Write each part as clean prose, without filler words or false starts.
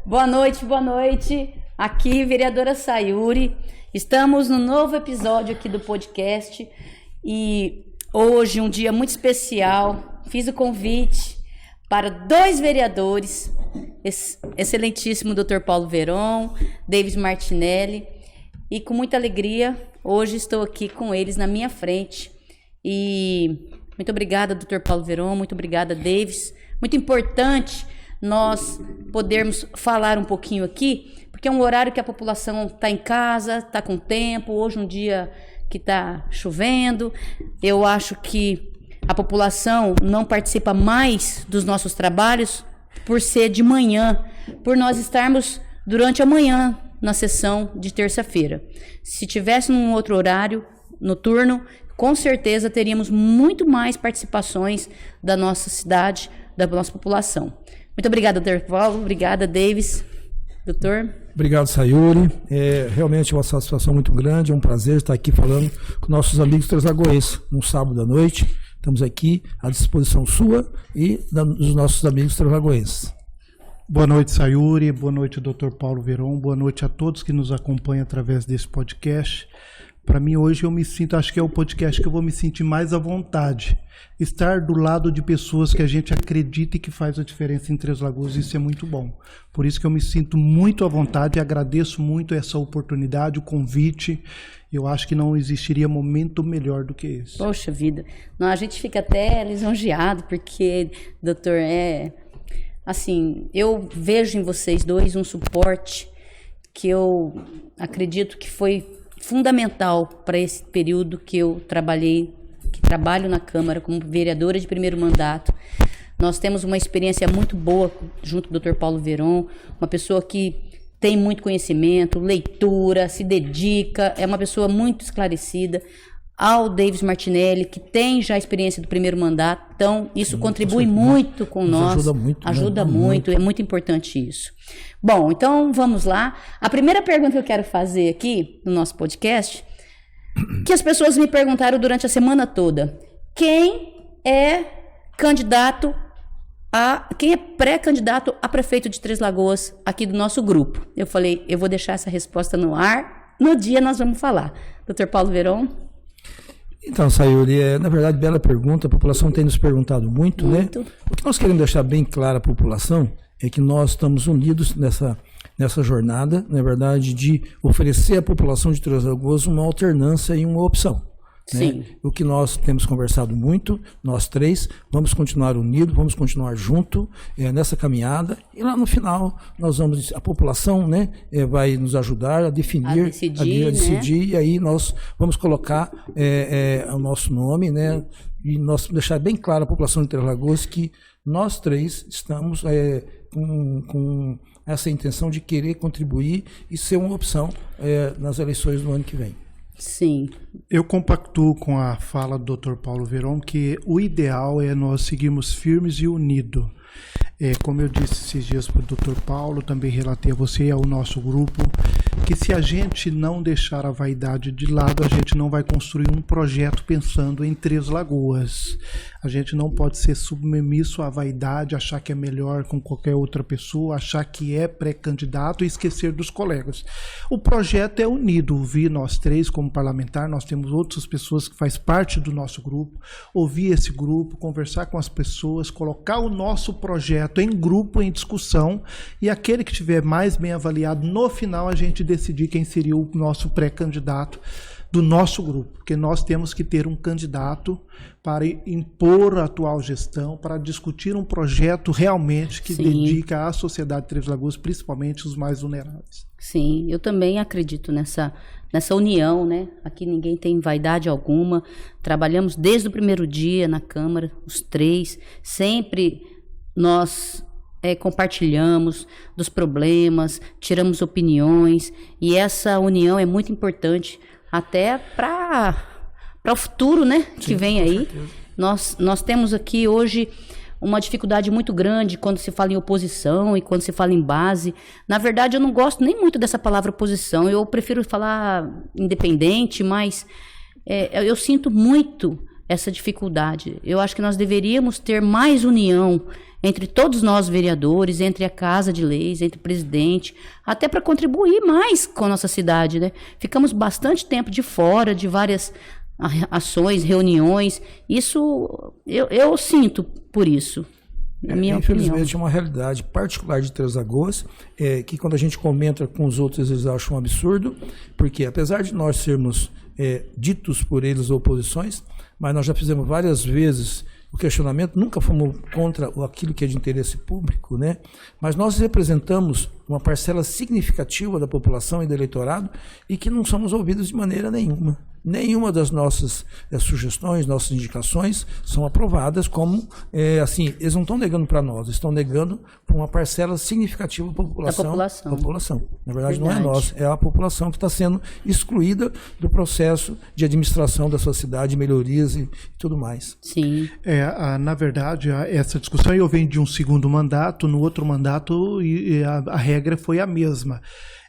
Boa noite. Aqui, vereadora Sayuri. Estamos no novo episódio aqui do podcast e hoje, um dia muito especial, fiz o convite para 2 vereadores, excelentíssimo Dr. Paulo Veron, Davis Martinelli, e com muita alegria, hoje estou aqui com eles na minha frente. E muito obrigada, Dr. Paulo Veron, muito obrigada, Davis. Muito importante nós podermos falar um pouquinho aqui, porque é um horário que a população está em casa, está com tempo, hoje um dia que está chovendo. Eu acho que a população não participa mais dos nossos trabalhos por ser de manhã, por nós estarmos durante a manhã na sessão de terça-feira. Se tivesse num outro horário, noturno, com certeza teríamos muito mais participações da nossa cidade, da nossa população. Muito obrigada, Dr. Paulo. Obrigada, Davis. Doutor? Obrigado, Sayuri. É realmente uma satisfação muito grande, é um prazer estar aqui falando com nossos amigos treslagoenses num sábado à noite. Estamos aqui à disposição sua e dos nossos amigos treslagoenses. Boa noite, Sayuri. Boa noite, Dr. Paulo Veron. Boa noite a todos que nos acompanham através desse podcast. Para mim, hoje, eu me sinto, acho que é o podcast que eu vou me sentir mais à vontade. Estar do lado de pessoas que a gente acredita e que faz a diferença em Três Lagoas, isso é muito bom. Por isso que eu me sinto muito à vontade e agradeço muito essa oportunidade, o convite. Eu acho que não existiria momento melhor do que esse. Poxa vida, não, a gente fica até lisonjeado, porque, doutor, assim, eu vejo em vocês dois um suporte que eu acredito que foi fundamental para esse período que eu trabalho na Câmara como vereadora de primeiro mandato. Nós temos uma experiência muito boa junto com o Dr. Paulo Veron, uma pessoa que tem muito conhecimento, leitura, se dedica, é uma pessoa muito esclarecida. Ao Davis Martinelli, que tem já a experiência do primeiro mandato, então isso contribui muito com nós. Ajuda muito, é muito importante isso. Bom, então vamos lá. A primeira pergunta que eu quero fazer aqui no nosso podcast, que as pessoas me perguntaram durante a semana toda: quem é pré-candidato a prefeito de Três Lagoas aqui do nosso grupo? Eu falei, eu vou deixar essa resposta no ar, no dia nós vamos falar. Dr. Paulo Veron? Então, Sayuri, na verdade, bela pergunta, a população tem nos perguntado muito, né? O que nós queremos deixar bem claro à população é que nós estamos unidos nessa jornada, na verdade, de oferecer à população de Três Lagoas uma alternância e uma opção. Sim. Né? O que nós temos conversado muito, nós três, vamos continuar unidos, vamos continuar juntos nessa caminhada, e lá no final a população, né, vai nos ajudar a definir, a decidir, né? E aí nós vamos colocar o nosso nome, né, e nós deixar bem claro à população de Três Lagoas que nós três estamos com essa intenção de querer contribuir e ser uma opção nas eleições do ano que vem. Sim. Eu compactuo com a fala do Dr. Paulo Veron que o ideal é nós seguirmos firmes e unidos. Como eu disse esses dias para o Dr. Paulo, também relatei a você e ao nosso grupo, que se a gente não deixar a vaidade de lado, a gente não vai construir um projeto pensando em Três Lagoas. A gente não pode ser submisso à vaidade, achar que é melhor com qualquer outra pessoa, achar que é pré-candidato e esquecer dos colegas. O projeto é unido, ouvir nós três como parlamentar, nós temos outras pessoas que fazem parte do nosso grupo, ouvir esse grupo, conversar com as pessoas, colocar o nosso projeto em grupo, em discussão, e aquele que estiver mais bem avaliado, no final a gente decidir quem seria o nosso pré-candidato do nosso grupo, porque nós temos que ter um candidato para impor a atual gestão, para discutir um projeto realmente que dedica à sociedade de Três Lagoas, principalmente os mais vulneráveis. Sim, eu também acredito nessa união, né? Aqui ninguém tem vaidade alguma, trabalhamos desde o primeiro dia na Câmara, os três, sempre nós compartilhamos dos problemas, tiramos opiniões, e essa união é muito importante até para o futuro, né, que vem aí. Nós temos aqui hoje uma dificuldade muito grande quando se fala em oposição e quando se fala em base. Na verdade, eu não gosto nem muito dessa palavra oposição, eu prefiro falar independente, mas eu sinto muito essa dificuldade. Eu acho que nós deveríamos ter mais união entre todos nós vereadores, entre a Casa de Leis, entre o presidente, até para contribuir mais com a nossa cidade, né? Ficamos bastante tempo de fora de várias ações, reuniões. Isso eu sinto por isso. Na minha infelizmente opinião. é uma realidade particular de Três Lagoas, que quando a gente comenta com os outros eles acham um absurdo, porque apesar de nós sermos ditos por eles oposições, mas nós já fizemos várias vezes o questionamento, nunca fomos contra aquilo que é de interesse público, né? Mas nós representamos uma parcela significativa da população e do eleitorado e que não somos ouvidos de maneira nenhuma. Nenhuma das nossas sugestões, nossas indicações são aprovadas como, assim, eles não estão negando para nós, estão negando para uma parcela significativa da população. Na verdade, não é nós, é a população que está sendo excluída do processo de administração da sua cidade, melhorias e tudo mais. Sim. Na verdade, essa discussão eu venho de um segundo mandato, no outro mandato a regra foi a mesma.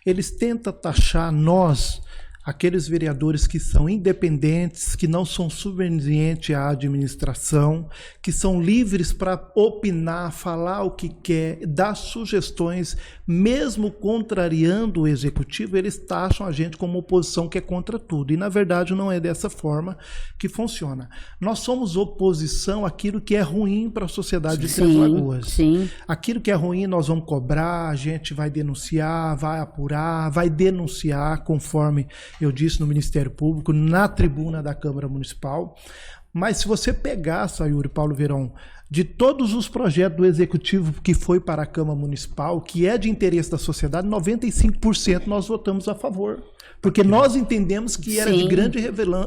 Eles tentam taxar nós, aqueles vereadores que são independentes, que não são subservientes à administração, que são livres para opinar, falar o que quer, dar sugestões, mesmo contrariando o executivo, eles taxam a gente como oposição que é contra tudo. E, na verdade, não é dessa forma que funciona. Nós somos oposição àquilo que é ruim para a sociedade de Três Lagoas. Sim. Aquilo que é ruim nós vamos cobrar, a gente vai denunciar, vai apurar, vai denunciar, conforme eu disse no Ministério Público, na tribuna da Câmara Municipal. Mas se você pegar, Sayuri, Paulo Verón, de todos os projetos do Executivo que foi para a Câmara Municipal, que é de interesse da sociedade, 95% nós votamos a favor. Porque nós entendemos que era de grande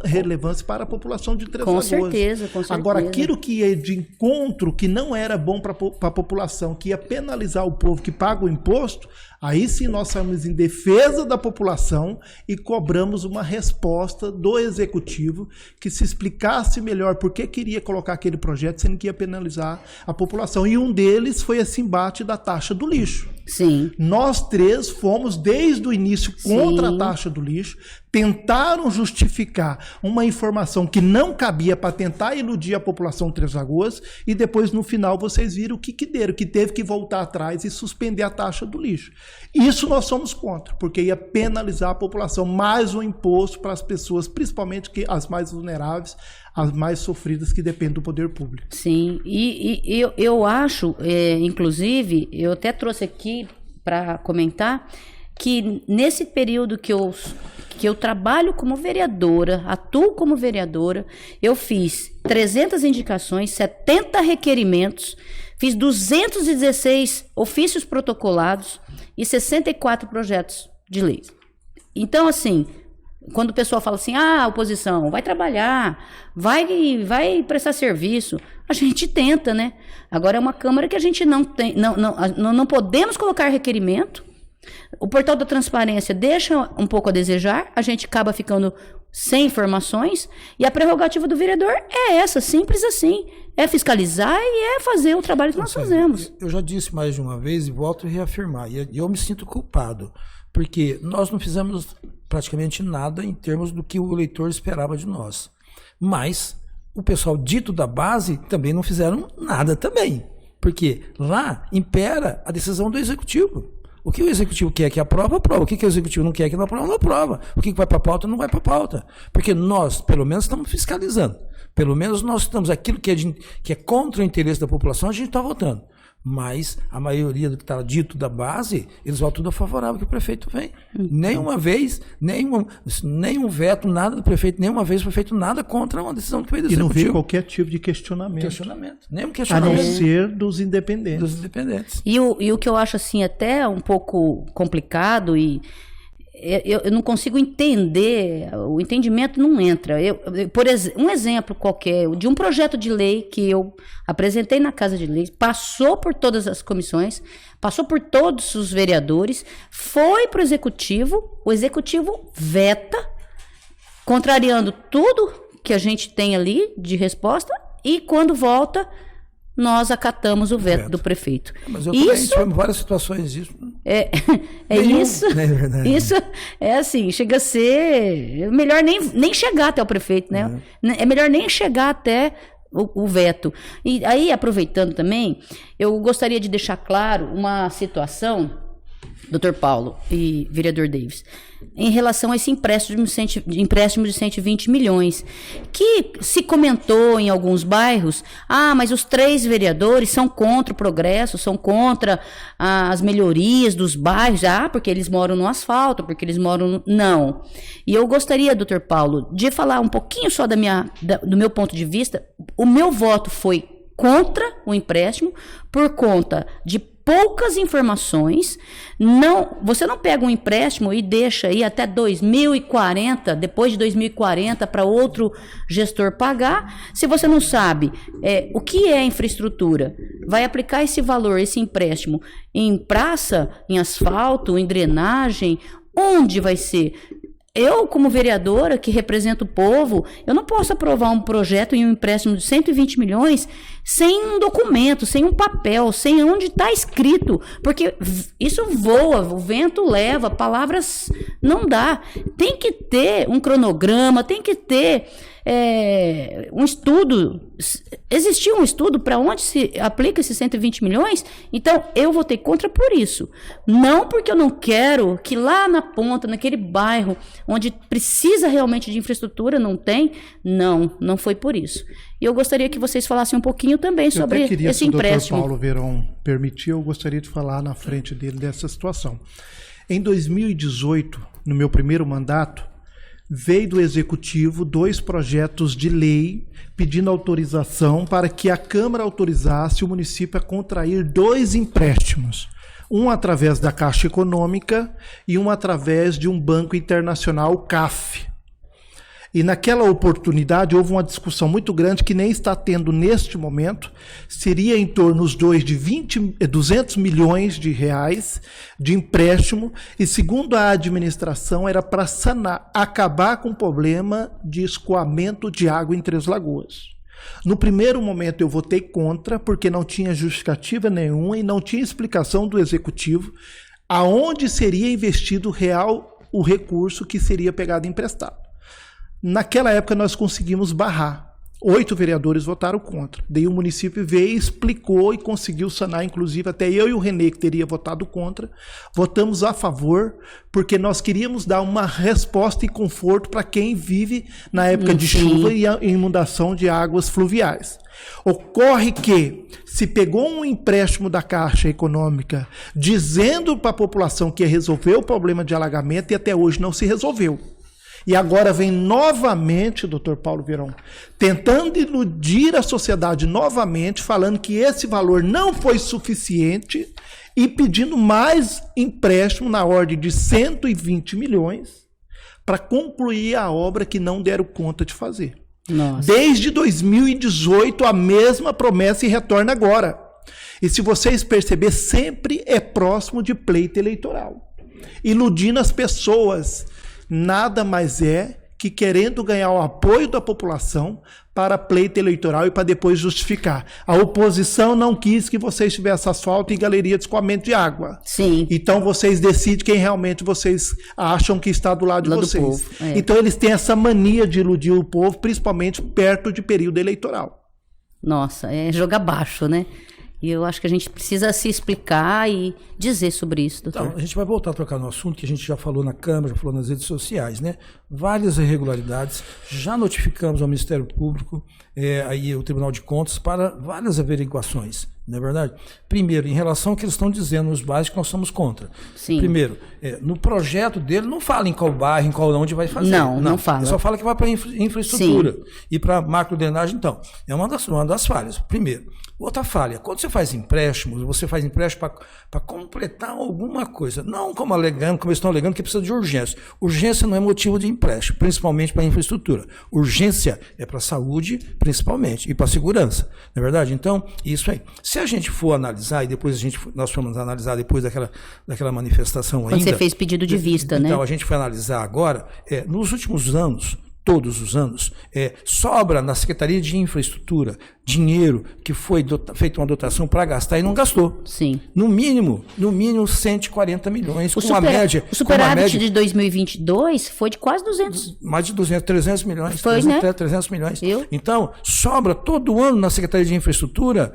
relevância para a população de Três Lagoas. Com certeza. Agora, aquilo que é de encontro, que não era bom para a população, que ia penalizar o povo que paga o imposto, aí sim nós saímos em defesa da população e cobramos uma resposta do Executivo que se explicasse melhor por que queria colocar aquele projeto, sendo que ia penalizar a população. E um deles foi esse embate da taxa do lixo. Sim. Nós três fomos desde o início contra a taxa do lixo, tentaram justificar uma informação que não cabia para tentar iludir a população de Três Lagoas e depois no final vocês viram o que deram, que teve que voltar atrás e suspender a taxa do lixo. Isso nós somos contra, porque ia penalizar a população, mais um imposto para as pessoas, principalmente as mais vulneráveis, as mais sofridas que dependem do poder público. Sim, e eu acho, inclusive, eu até trouxe aqui para comentar, que nesse período que eu trabalho como vereadora, atuo como vereadora, eu fiz 300 indicações, 70 requerimentos, fiz 216 ofícios protocolados e 64 projetos de lei. Então, assim, quando o pessoal fala assim, oposição, vai trabalhar, vai prestar serviço, a gente tenta, né? Agora é uma Câmara que a gente não podemos colocar requerimento. O portal da transparência deixa um pouco a desejar, a gente acaba ficando sem informações, e a prerrogativa do vereador é essa, simples assim, é fiscalizar e é fazer o trabalho que nós fazemos. Eu já disse mais de uma vez e volto a reafirmar, e eu me sinto culpado, porque nós não fizemos praticamente nada em termos do que o eleitor esperava de nós, mas o pessoal dito da base também não fizeram nada também, porque lá impera a decisão do Executivo. O que o Executivo quer que aprova, aprova. O que o Executivo não quer que não aprova, não aprova. O que vai para a pauta, não vai para a pauta. Porque nós, pelo menos, estamos fiscalizando. Pelo menos nós estamos, aquilo que é contra o interesse da população, a gente está votando. Mas a maioria do que está dito da base, eles votam tudo a favorável que o prefeito vem. Nenhuma vez, nenhum veto, nada do prefeito, nenhuma vez foi feito nada contra uma decisão que foi do Executivo. E não veio qualquer tipo de questionamento. Nenhum questionamento. A não ser dos independentes. E o que eu acho assim até um pouco complicado e eu não consigo entender, o entendimento não entra. Por um exemplo qualquer, de um projeto de lei que eu apresentei na Casa de Leis, passou por todas as comissões, passou por todos os vereadores, foi para o Executivo veta, contrariando tudo que a gente tem ali de resposta, e quando volta, nós acatamos o veto do prefeito. Mas eu também tivemos várias situações disso. Isso. É isso é assim, chega a ser melhor nem chegar até o prefeito, né? É melhor nem chegar até o veto. E aí, aproveitando também, eu gostaria de deixar claro uma situação, Dr. Paulo e vereador Davis, em relação a esse empréstimo de 120 milhões, que se comentou em alguns bairros, mas os 3 vereadores são contra o progresso, são contra as melhorias dos bairros, porque eles moram no asfalto, porque eles moram Não. E eu gostaria, Dr. Paulo, de falar um pouquinho só do meu ponto de vista. O meu voto foi contra o empréstimo por conta de poucas informações. Você não pega um empréstimo e deixa aí até 2040, depois de 2040, para outro gestor pagar, se você não sabe o que é infraestrutura. Vai aplicar esse valor, esse empréstimo, em praça, em asfalto, em drenagem, onde vai ser? Eu, como vereadora que represento o povo, eu não posso aprovar um projeto em um empréstimo de 120 milhões sem um documento, sem um papel, sem onde está escrito, porque isso voa, o vento leva, palavras não dá. Tem que ter um cronograma, tem que ter um estudo. Existia um estudo para onde se aplica esses 120 milhões? Então, eu votei contra por isso. Não porque eu não quero que lá na ponta, naquele bairro, onde precisa realmente de infraestrutura, não tem. Não foi por isso. E eu gostaria que vocês falassem um pouquinho também sobre esse empréstimo. Se o Dr. Paulo Verón permitir, eu gostaria de falar na frente dele dessa situação. Em 2018, no meu primeiro mandato, veio do Executivo 2 projetos de lei pedindo autorização para que a Câmara autorizasse o município a contrair 2 empréstimos. Um através da Caixa Econômica e um através de um banco internacional, CAF. E naquela oportunidade houve uma discussão muito grande que nem está tendo neste momento. Seria em torno os dois de 200 milhões de reais de empréstimo. E segundo a administração era para sanar, acabar com o problema de escoamento de água em Três Lagoas. No primeiro momento eu votei contra, porque não tinha justificativa nenhuma e não tinha explicação do Executivo aonde seria investido real o recurso que seria pegado emprestado. Naquela época nós conseguimos barrar. 8 vereadores votaram contra. Daí o município veio, explicou e conseguiu sanar, inclusive até eu e o Renê, que teria votado contra, votamos a favor, porque nós queríamos dar uma resposta e conforto para quem vive na época de chuva e a inundação de águas fluviais. Ocorre que se pegou um empréstimo da Caixa Econômica dizendo para a população que ia resolver o problema de alagamento e até hoje não se resolveu. E agora vem novamente, Dr. Paulo Verón, tentando iludir a sociedade novamente, falando que esse valor não foi suficiente e pedindo mais empréstimo na ordem de 120 milhões para concluir a obra que não deram conta de fazer. Nossa. Desde 2018, a mesma promessa e retorna agora. E se vocês perceberem, sempre é próximo de pleito eleitoral, iludindo as pessoas. Nada mais é que querendo ganhar o apoio da população para pleito eleitoral e para depois justificar. A oposição não quis que vocês tivessem asfalto e galeria de escoamento de água. Sim. Então vocês decidem quem realmente vocês acham que está do lado de vocês. Do povo, é. Então eles têm essa mania de iludir o povo, principalmente perto de período eleitoral. Nossa, é jogar baixo, né? E eu acho que a gente precisa se explicar e dizer sobre isso, doutor. Então, a gente vai voltar a trocar no assunto que a gente já falou na Câmara, já falou nas redes sociais, né? Várias irregularidades, já notificamos ao Ministério Público, aí o Tribunal de Contas, para várias averiguações, não é verdade? Primeiro, em relação ao que eles estão dizendo nos bairros que nós somos contra. Sim. Primeiro, no projeto dele, não fala em qual bairro, em qual onde vai fazer. Não fala. Ele só fala que vai para infraestrutura. Sim. E para macrodrenagem, então. É uma das falhas. Primeiro. Outra falha, quando você faz empréstimos, você faz empréstimo para completar alguma coisa, não como eles estão alegando que precisa de urgência. Urgência não é motivo de empréstimo, principalmente para infraestrutura. Urgência é para a saúde, principalmente, e para a segurança, não é verdade? Então, isso aí. Se a gente for analisar, e depois nós fomos analisar depois daquela manifestação quando ainda... você fez pedido de vista, então, né? Então, a gente foi analisar agora, nos últimos anos, todos os anos, sobra na Secretaria de Infraestrutura dinheiro que foi feita uma dotação para gastar e não gastou. Sim. No mínimo 140 milhões. O superávit de 2022 foi de quase 200. Mais de 300 milhões. Foi, né? 300 milhões. Eu? Então, sobra todo ano na Secretaria de Infraestrutura,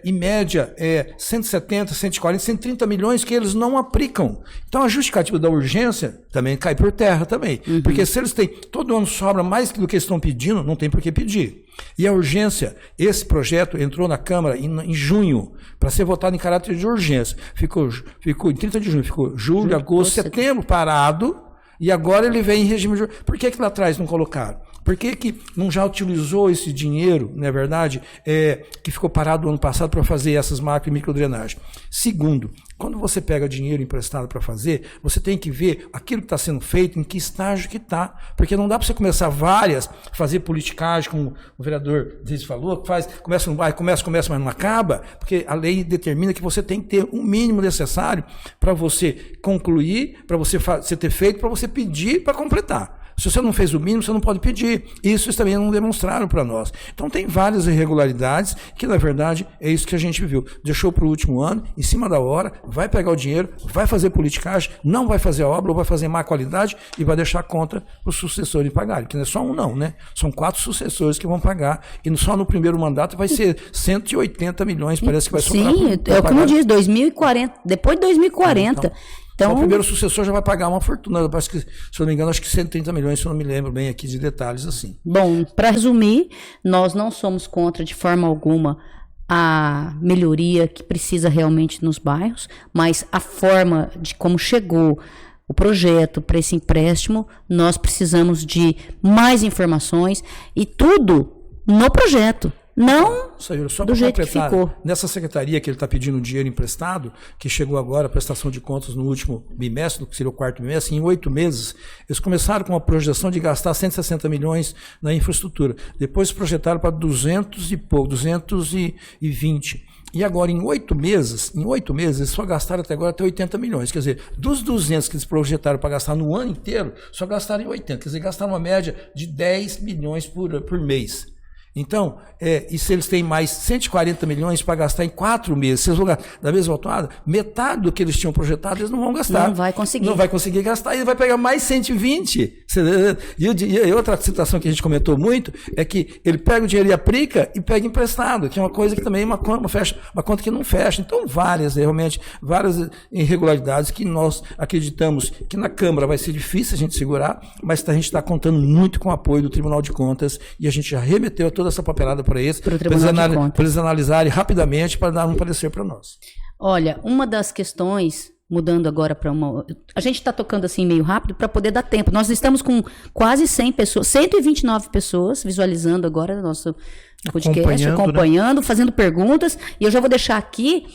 em média, 170, 140, 130 milhões que eles não aplicam. Então, a justificativa da urgência também cai por terra também. Porque se eles têm, todo ano sobra mais do que eles estão pedindo, não tem por que pedir. E a urgência, esse projeto entrou na Câmara em junho, para ser votado em caráter de urgência. Ficou em 30 de junho, ficou julho, agosto, setembro parado, e agora ele vem em regime de urgência. Por que lá atrás não colocaram? Por que não já utilizou esse dinheiro, não é verdade, que ficou parado no ano passado para fazer essas macro e microdrenagens? Segundo, quando você pega dinheiro emprestado para fazer, você tem que ver aquilo que está sendo feito, em que estágio que está. Porque não dá para você começar fazer politicagem, como o vereador Ziz falou, que começa, mas não acaba, porque a lei determina que você tem que ter o mínimo necessário para você concluir, para você ter feito, para você pedir para completar. Se você não fez o mínimo, você não pode pedir. Isso eles também não demonstraram para nós. Então tem várias irregularidades que, na verdade, é isso que a gente viu. Deixou para o último ano, em cima da hora, vai pegar o dinheiro, vai fazer politicagem, não vai fazer a obra, ou vai fazer má qualidade e vai deixar a conta para os sucessores pagarem. Que não é só um não, né? São 4 sucessores que vão pagar. E só no primeiro mandato vai ser 180 milhões, parece que vai sobrar. Sim, como eu disse, 2040, depois de 2040. Então, o primeiro sucessor já vai pagar uma fortuna, acho que, se eu não me engano, acho que 130 milhões, se eu não me lembro bem aqui de detalhes assim. Bom, para resumir, nós não somos contra de forma alguma a melhoria que precisa realmente nos bairros, mas a forma de como chegou o projeto para esse empréstimo, nós precisamos de mais informações e tudo no projeto. Não Sayuri, só do jeito que ficou. Nessa secretaria que ele está pedindo dinheiro emprestado, que chegou agora a prestação de contas no último bimestre, que seria o 4º bimestre, em 8 meses, eles começaram com uma projeção de gastar 160 milhões na infraestrutura. Depois projetaram para 220. E agora, em 8 meses, eles só gastaram até agora 80 milhões. Quer dizer, dos 200 que eles projetaram para gastar no ano inteiro, só gastaram em 80. Quer dizer, gastaram uma média de 10 milhões por mês. Então, e se eles têm mais 140 milhões para gastar em 4 meses, se eles vão gastar da mesma altura, metade do que eles tinham projetado, eles não vão gastar. Não vai conseguir. Não vai conseguir gastar, e vai pegar mais 120. E outra situação que a gente comentou muito é que ele pega o dinheiro e aplica e pega emprestado, que é uma coisa que também uma conta que não fecha. Então, várias irregularidades que nós acreditamos que na Câmara vai ser difícil a gente segurar, mas a gente está contando muito com o apoio do Tribunal de Contas e a gente já remeteu toda essa papelada para eles analisarem rapidamente para dar um parecer para nós. Olha, uma das questões, mudando agora para uma... A gente está tocando assim meio rápido para poder dar tempo. Nós estamos com quase 100 pessoas, 129 pessoas visualizando agora o nosso podcast, acompanhando, né? Fazendo perguntas. E eu já vou deixar aqui...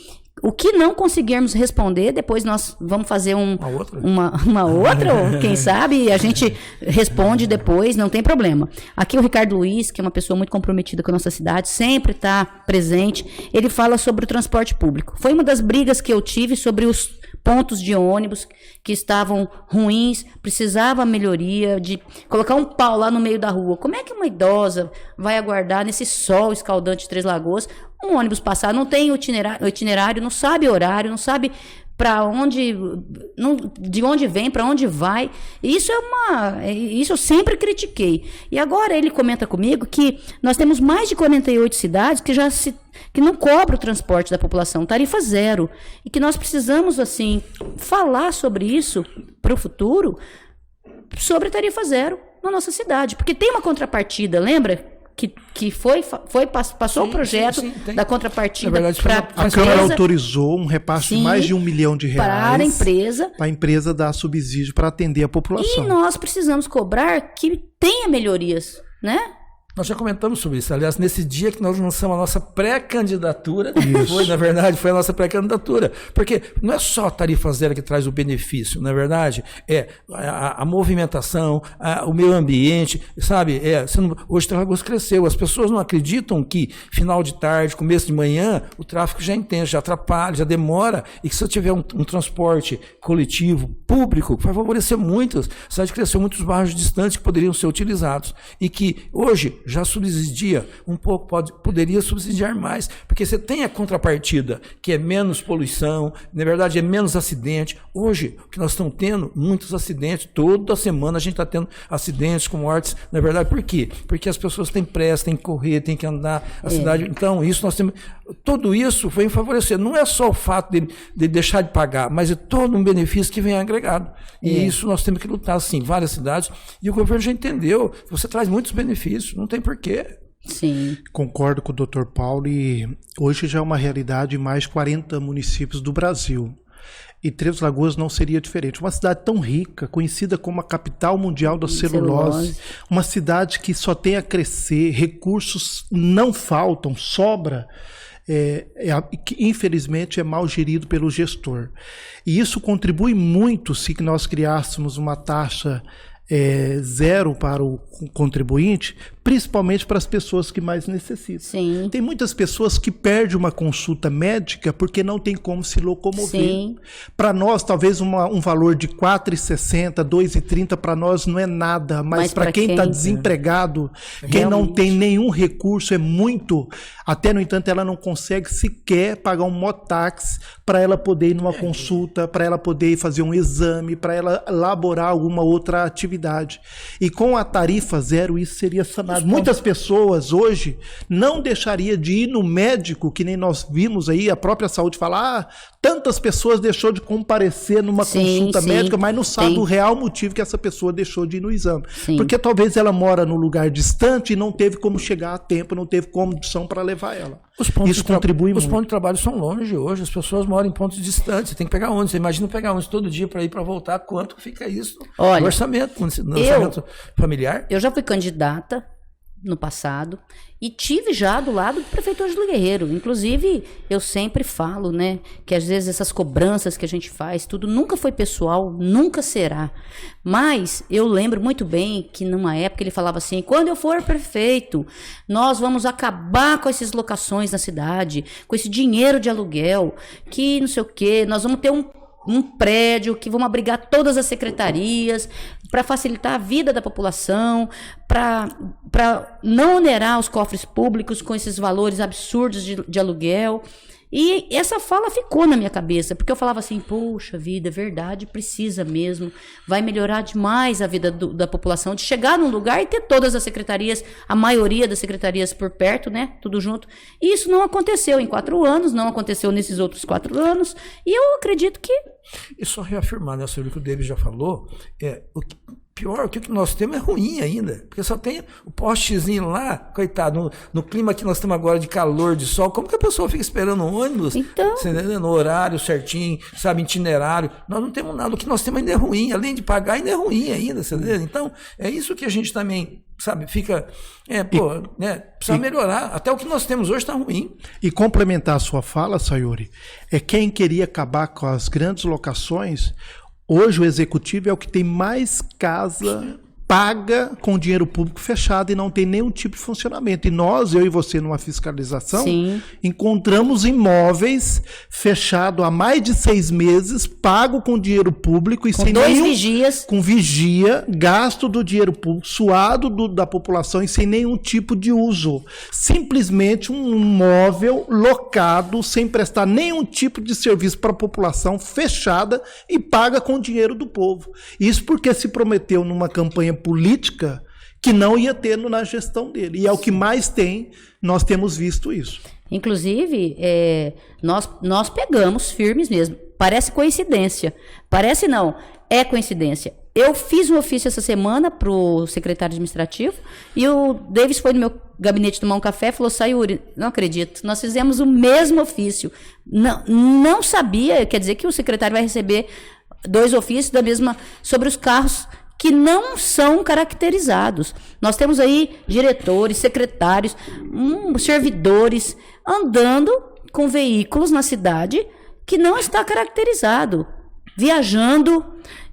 O que não conseguirmos responder, depois nós vamos fazer uma outra, ou quem sabe a gente responde depois, não tem problema. Aqui o Ricardo Luiz, que é uma pessoa muito comprometida com a nossa cidade, sempre está presente, ele fala sobre o transporte público. Foi uma das brigas que eu tive sobre os pontos de ônibus que estavam ruins, precisava melhoria, de colocar um pau lá no meio da rua. Como é que uma idosa vai aguardar nesse sol escaldante de Três Lagoas um ônibus passar? Não tem itinerário, não sabe horário, não sabe para onde, de onde vem, para onde vai. Isso eu sempre critiquei. E agora ele comenta comigo que nós temos mais de 48 cidades que não cobram o transporte da população, tarifa zero, e que nós precisamos assim falar sobre isso para o futuro, sobre tarifa zero na nossa cidade, porque tem uma contrapartida, lembra? Que passou o projeto da contrapartida para a Câmara autorizou um repasse de mais de R$1 milhão para a empresa dar subsídio para atender a população. E nós precisamos cobrar que tenha melhorias, né? Nós já comentamos sobre isso. Aliás, nesse dia que nós lançamos a nossa pré-candidatura, na verdade, foi a nossa pré-candidatura. Porque não é só a tarifa zero que traz o benefício, na verdade, é a movimentação, o meio ambiente, sabe? Hoje o Trafalgar cresceu. As pessoas não acreditam que final de tarde, começo de manhã, o tráfego já é intenso, já atrapalha, já demora, e que se eu tiver um transporte coletivo, público, vai favorecer muitos. A cidade cresceu, muitos bairros distantes que poderiam ser utilizados e que hoje já subsidia um pouco, poderia subsidiar mais, porque você tem a contrapartida, que é menos poluição, na verdade é menos acidente. Hoje, o que nós estamos tendo, muitos acidentes, toda semana a gente está tendo acidentes com mortes, na verdade, por quê? Porque as pessoas têm pressa, têm que correr, têm que andar, a cidade, então isso nós temos, tudo isso vem favorecer, não é só o fato de deixar de pagar, mas é todo um benefício que vem agregado, e isso nós temos que lutar, sim, várias cidades, e o governo já entendeu, você traz muitos benefícios, não tem porquê. Sim. Concordo com o Dr. Paulo, e hoje já é uma realidade em mais 40 municípios do Brasil. E Três Lagoas não seria diferente. Uma cidade tão rica, conhecida como a capital mundial da celulose, uma cidade que só tem a crescer, recursos não faltam, sobra, que infelizmente é mal gerido pelo gestor. E isso contribui muito se nós criássemos uma taxa zero para o contribuinte, principalmente para as pessoas que mais necessitam. Sim. Tem muitas pessoas que perdem uma consulta médica porque não tem como se locomover. Para nós, talvez um valor de R$ 4,60, R$ 2,30 para nós não é nada, mas para quem está desempregado, quem não tem nenhum recurso, é muito. Até, no entanto, ela não consegue sequer pagar um mototáxi para ela poder ir numa consulta, para ela poder fazer um exame, para ela elaborar alguma outra atividade. E com a tarifa zero, isso seria sanado. Muitas pessoas hoje não deixariam de ir no médico, que nem nós vimos aí, a própria saúde falar, tantas pessoas deixou de comparecer numa consulta médica, mas não sabe o real motivo que essa pessoa deixou de ir no exame. Porque talvez ela mora num lugar distante e não teve como chegar a tempo, não teve condição para levar ela. Isso contribui muito. Os pontos de trabalho são longe hoje, as pessoas moram em pontos distantes, você tem que pegar ônibus, você imagina pegar ônibus todo dia para ir para voltar, quanto fica isso no orçamento familiar? Eu já fui candidata no passado e tive já do lado do prefeito Ângelo Guerreiro. Inclusive, eu sempre falo, né, que às vezes essas cobranças que a gente faz, tudo nunca foi pessoal, nunca será. Mas eu lembro muito bem que numa época ele falava assim, quando eu for prefeito, nós vamos acabar com essas locações na cidade, com esse dinheiro de aluguel, que não sei o quê, nós vamos ter um prédio que vamos abrigar todas as secretarias para facilitar a vida da população, para não onerar os cofres públicos com esses valores absurdos de aluguel. E essa fala ficou na minha cabeça, porque eu falava assim, poxa vida, é verdade, precisa mesmo, vai melhorar demais a vida da população, de chegar num lugar e ter todas as secretarias, a maioria das secretarias por perto, né, tudo junto. E isso não aconteceu em 4 anos, não aconteceu nesses outros 4 anos, e eu acredito que... E só reafirmar, né, sobre o que o David já falou, pior, o que nós temos é ruim ainda, porque só tem o postezinho lá, coitado, no clima que nós temos agora de calor, de sol, como que a pessoa fica esperando um ônibus, então, no horário certinho, sabe, itinerário, nós não temos nada, o que nós temos ainda é ruim, além de pagar ainda é ruim ainda, entendeu? Então, é isso que a gente também, sabe, fica, precisa melhorar, até o que nós temos hoje está ruim. E complementar a sua fala, Sayuri, quem queria acabar com as grandes locações. Hoje o executivo é o que tem mais casa paga com dinheiro público fechado e não tem nenhum tipo de funcionamento. E nós, eu e você, numa fiscalização, encontramos imóveis fechados há mais de 6 meses, pago com dinheiro público e com sem 2 nenhum... vigias. Com vigia, gasto do dinheiro público, suado da população e sem nenhum tipo de uso. Simplesmente um imóvel locado, sem prestar nenhum tipo de serviço para a população, fechada e paga com dinheiro do povo. Isso porque se prometeu numa campanha política que não ia ter na gestão dele. E é o que mais tem, nós temos visto isso. Inclusive, nós pegamos firmes mesmo. Parece coincidência. Parece não, é coincidência. Eu fiz um ofício essa semana para o secretário administrativo e o Davis foi no meu gabinete tomar um café e falou, Sayuri, não acredito, nós fizemos o mesmo ofício. Não sabia, quer dizer que o secretário vai receber 2 ofícios da mesma, sobre os carros que não são caracterizados. Nós temos aí diretores, secretários, servidores andando com veículos na cidade que não está caracterizado, viajando.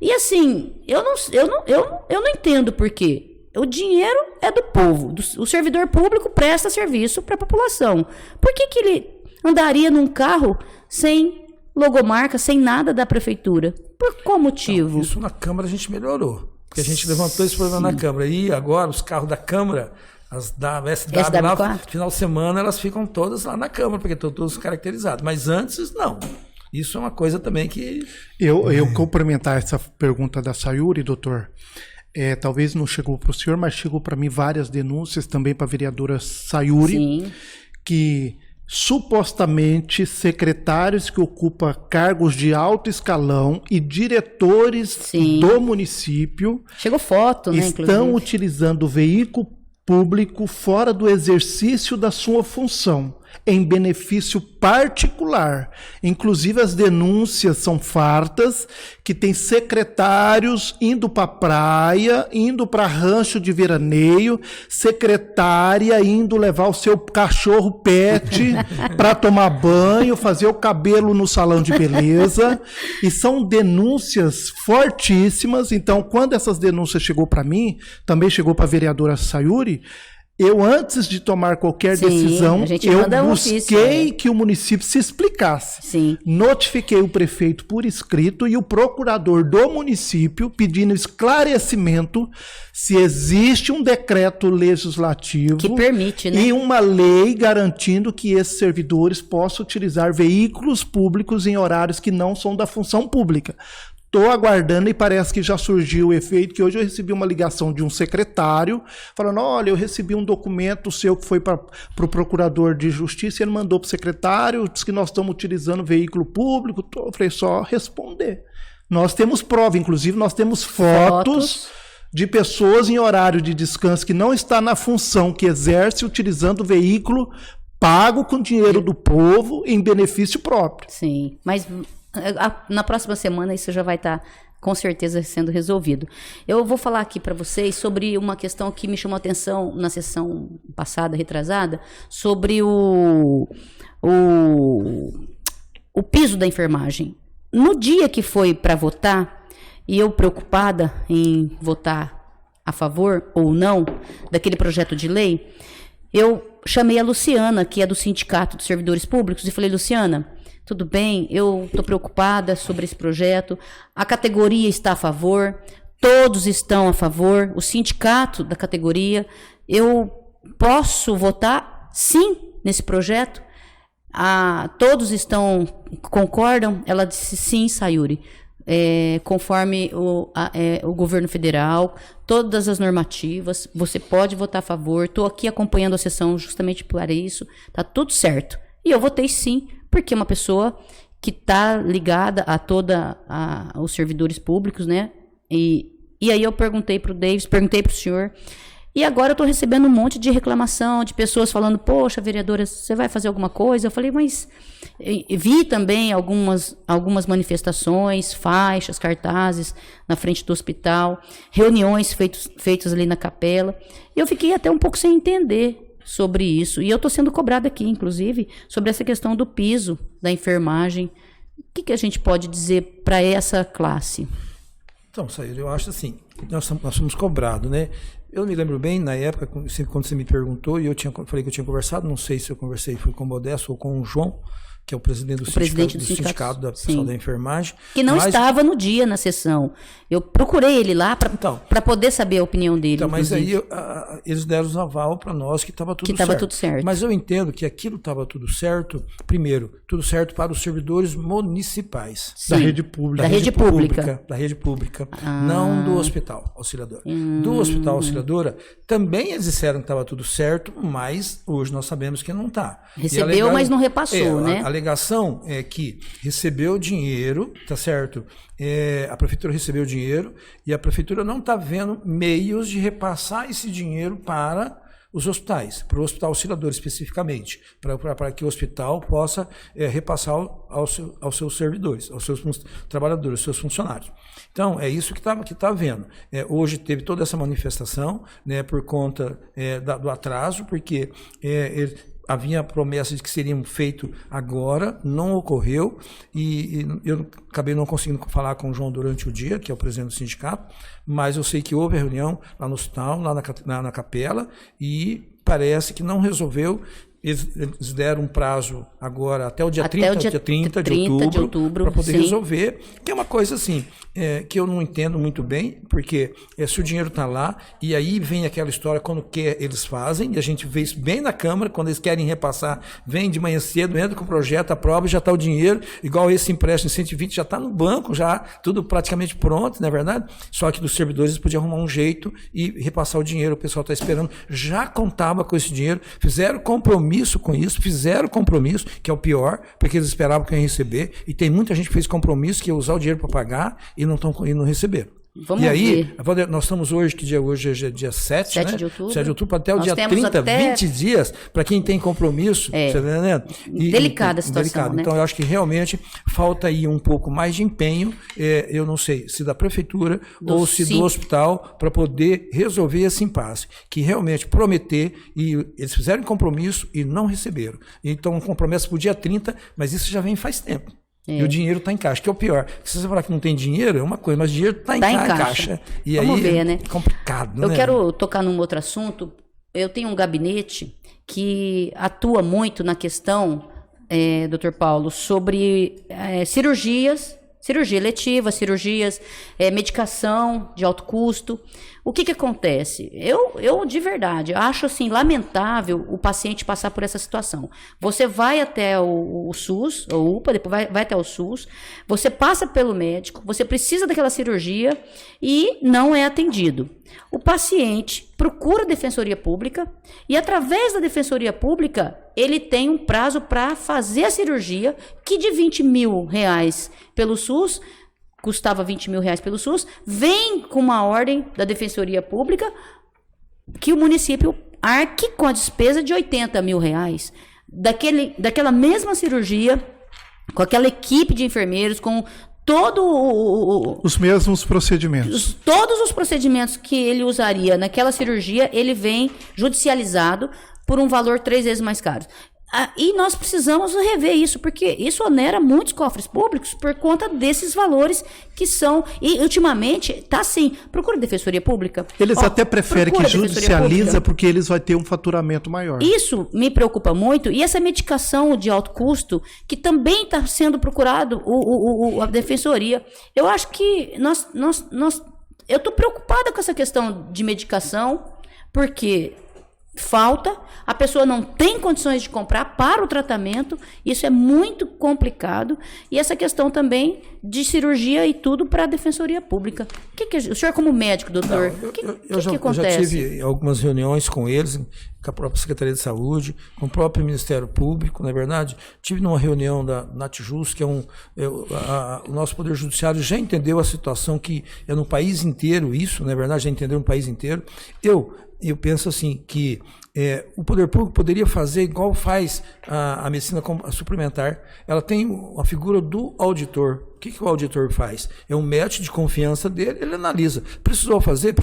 E assim, eu não entendo por quê. O dinheiro é do povo. O servidor público presta serviço para a população. Por que ele andaria num carro sem logomarca, sem nada da prefeitura? Por qual motivo? Então, isso na Câmara a gente melhorou. Porque a gente levantou esse problema na Câmara. E agora os carros da Câmara, as da SW lá, final de semana, elas ficam todas lá na Câmara, porque estão todos caracterizados. Mas antes, não. Isso é uma coisa também que... Eu complementar essa pergunta da Sayuri, doutor. Talvez não chegou para o senhor, mas chegou para mim várias denúncias também para a vereadora Sayuri, sim, que supostamente secretários que ocupam cargos de alto escalão e diretores, sim, do município, chegou foto, né, estão utilizando o veículo público fora do exercício da sua função, em benefício particular. Inclusive as denúncias são fartas, que tem secretários indo para praia, indo para rancho de veraneio, secretária indo levar o seu cachorro pet para tomar banho, fazer o cabelo no salão de beleza, e são denúncias fortíssimas. Então, quando essas denúncias chegou para mim, também chegou para a vereadora Sayuri, eu, antes de tomar qualquer decisão, eu busquei que o município se explicasse. Sim. Notifiquei o prefeito por escrito e o procurador do município pedindo esclarecimento se existe um decreto legislativo que permite, né? E uma lei garantindo que esses servidores possam utilizar veículos públicos em horários que não são da função pública. Estou aguardando e parece que já surgiu o efeito, que hoje eu recebi uma ligação de um secretário falando, olha, eu recebi um documento seu que foi para o procurador de justiça, e ele mandou para o secretário, disse que nós estamos utilizando veículo público. Eu falei, só responder. Nós temos prova, inclusive nós temos fotos de pessoas em horário de descanso que não está na função que exerce utilizando veículo pago com dinheiro do povo em benefício próprio. Sim, mas... na próxima semana isso já vai estar com certeza sendo resolvido. Eu vou falar aqui para vocês sobre uma questão que me chamou a atenção na sessão passada, retrasada, sobre o piso da enfermagem. No dia que foi para votar, e eu preocupada em votar a favor ou não daquele projeto de lei, eu chamei a Luciana, que é do Sindicato dos Servidores Públicos, e falei, Luciana, tudo bem, eu estou preocupada sobre esse projeto, a categoria está a favor, todos estão a favor, o sindicato da categoria, eu posso votar sim nesse projeto? Todos concordam? Ela disse sim, Sayuri, conforme o governo federal, todas as normativas, você pode votar a favor, estou aqui acompanhando a sessão justamente para isso, está tudo certo. E eu votei sim, porque é uma pessoa que está ligada a os servidores públicos, né? E aí eu perguntei para o Davis, perguntei para o senhor, e agora eu estou recebendo um monte de reclamação, de pessoas falando, poxa, vereadora, você vai fazer alguma coisa? Eu falei, mas vi também algumas manifestações, faixas, cartazes na frente do hospital, reuniões feitas ali na capela, e eu fiquei até um pouco sem entender sobre isso. E eu estou sendo cobrada aqui, inclusive, sobre essa questão do piso da enfermagem. O que a gente pode dizer para essa classe? Então, Sayuri, eu acho assim, nós somos cobrados, né? Eu me lembro bem, na época, quando você me perguntou, e falei que eu tinha conversado, não sei se eu conversei, foi com o Modesto ou com o João, que é o presidente do sindicato da pessoal da enfermagem. Que não estava no dia na sessão. Eu procurei ele lá para poder saber a opinião dele. Então, mas aí eles deram os aval para nós que estava tudo certo. Mas eu entendo que aquilo estava tudo certo, primeiro, tudo certo para os servidores municipais. Sim, da rede pública. Da rede pública, não do Hospital Auxiliadora. Do Hospital Auxiliadora, também eles disseram que estava tudo certo, mas hoje nós sabemos que não está. Recebeu, mas não repassou, né? A alegação é que recebeu dinheiro, tá certo? A prefeitura recebeu dinheiro e a prefeitura não está vendo meios de repassar esse dinheiro para os hospitais, para o Hospital Auxiliador especificamente, para que o hospital possa repassar aos seus servidores, aos seus trabalhadores, aos seus funcionários. Então, é isso que está havendo. Hoje teve toda essa manifestação, né, por conta do atraso, porque havia promessa de que seriam feito agora, não ocorreu, e eu acabei não conseguindo falar com o João durante o dia, que é o presidente do sindicato, mas eu sei que houve a reunião lá no hospital, lá na capela, e parece que não resolveu. Eles deram um prazo agora até o dia 30 de outubro para poder resolver, que é uma coisa assim, que eu não entendo muito bem, porque se o dinheiro está lá, e aí vem aquela história, quando quer eles fazem, e a gente vê isso bem na Câmara, quando eles querem repassar, vem de manhã cedo, entra com o projeto, aprova e já está o dinheiro, igual esse empréstimo de 120, já está no banco, já tudo praticamente pronto, não é verdade? Só que dos servidores eles podiam arrumar um jeito e repassar o dinheiro, o pessoal está esperando, já contava com esse dinheiro, fizeram compromisso com isso, fizeram compromisso, que é o pior, porque eles esperavam que iam receber, e tem muita gente que fez compromisso que ia usar o dinheiro para pagar e não receberam. Vamos ver. Nós estamos hoje, que dia hoje? Hoje é dia 7, né? de outubro. 7 de outubro, até o dia 30, 20 dias, para quem tem compromisso. Você tá entendendo? Delicada a situação, né? Então, eu acho que realmente falta aí um pouco mais de empenho, eu não sei se da prefeitura ou se do hospital, para poder resolver esse impasse, que realmente prometer, e eles fizeram compromisso e não receberam. Então, um compromisso para o dia 30, mas isso já vem faz tempo. E o dinheiro está em caixa, que é o pior. Se você falar que não tem dinheiro, é uma coisa, mas o dinheiro está em caixa. E Vamos aí ver, né? É complicado, Eu quero tocar num outro assunto. Eu tenho um gabinete que atua muito na questão, Dr. Paulo, sobre cirurgia eletiva, cirurgias, medicação de alto custo. O que acontece? Eu de verdade, acho assim, lamentável o paciente passar por essa situação. Você vai até o SUS, ou UPA, depois vai até o SUS, você passa pelo médico, você precisa daquela cirurgia e não é atendido. O paciente procura a Defensoria Pública e, através da Defensoria Pública, ele tem um prazo para fazer a cirurgia, que de R$20 mil pelo SUS, custava R$20 mil pelo SUS, vem com uma ordem da Defensoria Pública que o município arque com a despesa de R$80 mil daquela mesma cirurgia, com aquela equipe de enfermeiros, com os mesmos procedimentos. Todos os procedimentos que ele usaria naquela cirurgia, ele vem judicializado por um valor 3 vezes mais caro. E nós precisamos rever isso, porque isso onera muitos cofres públicos por conta desses valores que são... E, ultimamente, tá assim, procura a Defensoria Pública. Eles até preferem que judicializa, porque eles vão ter um faturamento maior. Isso me preocupa muito. E essa medicação de alto custo, que também está sendo procurado a Defensoria. Eu acho que eu estou preocupada com essa questão de medicação, porque... falta, a pessoa não tem condições de comprar para o tratamento, isso é muito complicado, e essa questão também de cirurgia e tudo para a Defensoria Pública. O senhor como médico, doutor, o que acontece? Eu já tive algumas reuniões com eles, com a própria Secretaria de Saúde, com o próprio Ministério Público, na verdade. Tive numa reunião da Natjus, que o nosso Poder Judiciário já entendeu a situação que é no país inteiro isso, na verdade, já entendeu no país inteiro. Eu penso assim, que o poder público poderia fazer igual faz a medicina suplementar. Ela tem a figura do auditor. O que o auditor faz? É um médico de confiança dele, ele analisa. Precisou fazer,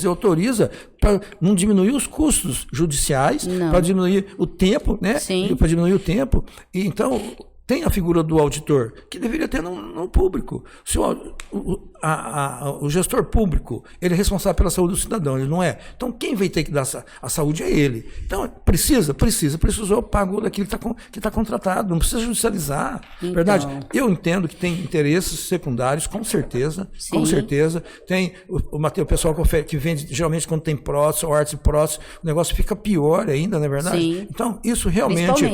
autoriza, para não diminuir os custos judiciais, para diminuir o tempo, né? Para diminuir o tempo. E então... tem a figura do auditor, que deveria ter no público. O gestor público, ele é responsável pela saúde do cidadão, ele não é. Então, quem vai ter que dar a saúde é ele. Então, precisou, pagou daquilo que está contratado, não precisa judicializar. Então, verdade? Eu entendo que tem interesses secundários, com certeza. Tem o pessoal que vende, geralmente, quando tem prótese, órtese, prótese, o negócio fica pior ainda, não é verdade? Sim. Então, isso realmente,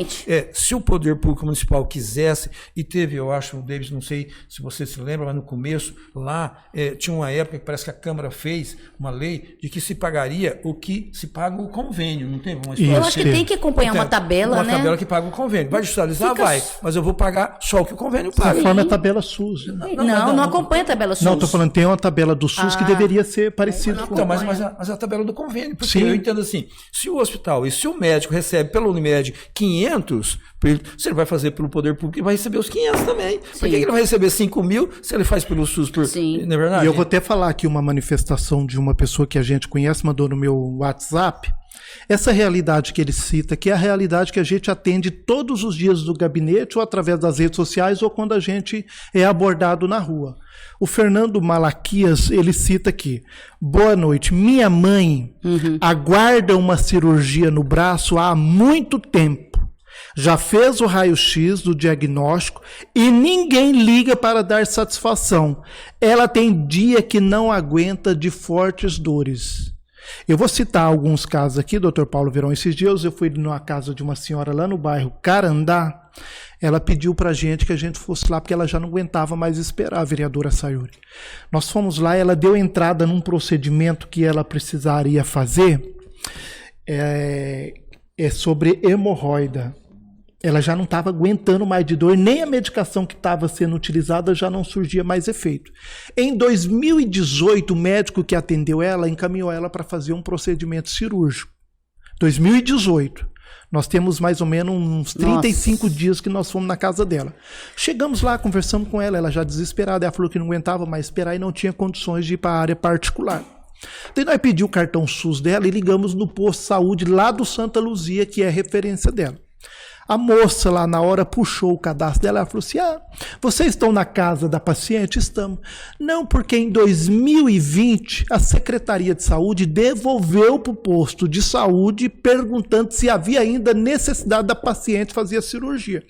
se o poder público municipal quiser quisesse, e teve, eu acho, David, não sei se você se lembra, mas no começo, lá, tinha uma época que parece que a Câmara fez uma lei de que se pagaria o que se paga o convênio, não tem uma história? Eu acho que tem que acompanhar uma tabela, uma né? Uma tabela que paga o convênio. Vai digitalizar? Vai, mas eu vou pagar só o que o convênio paga. Conforme a tabela SUS. Não acompanha a tabela SUS. Não, estou falando, tem uma tabela do SUS que deveria ser parecida com... Então, mas a tabela do convênio, porque eu entendo assim, se o hospital e se o médico recebe pela Unimed 500, se ele vai fazer pelo poder público, ele vai receber os 500 também. Sim. Por que ele vai receber 5 mil se ele faz pelo SUS? Sim. Não é verdade? E eu vou até falar aqui uma manifestação de uma pessoa que a gente conhece, mandou no meu WhatsApp. Essa realidade que ele cita, que é a realidade que a gente atende todos os dias do gabinete, ou através das redes sociais, ou quando a gente é abordado na rua. O Fernando Malaquias, ele cita aqui: boa noite, minha mãe aguarda uma cirurgia no braço há muito tempo. Já fez o raio-x do diagnóstico e ninguém liga para dar satisfação. Ela tem dia que não aguenta de fortes dores. Eu vou citar alguns casos aqui, doutor Paulo Verão. Esses dias eu fui numa casa de uma senhora lá no bairro Carandá. Ela pediu para a gente que a gente fosse lá, porque ela já não aguentava mais esperar, a vereadora Sayuri. Nós fomos lá, ela deu entrada num procedimento que ela precisaria fazer, sobre hemorroida. Ela já não estava aguentando mais de dor, nem a medicação que estava sendo utilizada já não surgia mais efeito. Em 2018, o médico que atendeu ela encaminhou ela para fazer um procedimento cirúrgico. 2018. Nós temos mais ou menos uns 35 dias que nós fomos na casa dela. Chegamos lá, conversamos com ela já desesperada. Ela falou que não aguentava mais esperar e não tinha condições de ir para a área particular. Daí nós pedimos o cartão SUS dela e ligamos no posto de saúde lá do Santa Luzia, que é a referência dela. A moça lá na hora puxou o cadastro dela e falou assim: vocês estão na casa da paciente? Estamos. Não, porque em 2020 a Secretaria de Saúde devolveu para o posto de saúde perguntando se havia ainda necessidade da paciente fazer a cirurgia.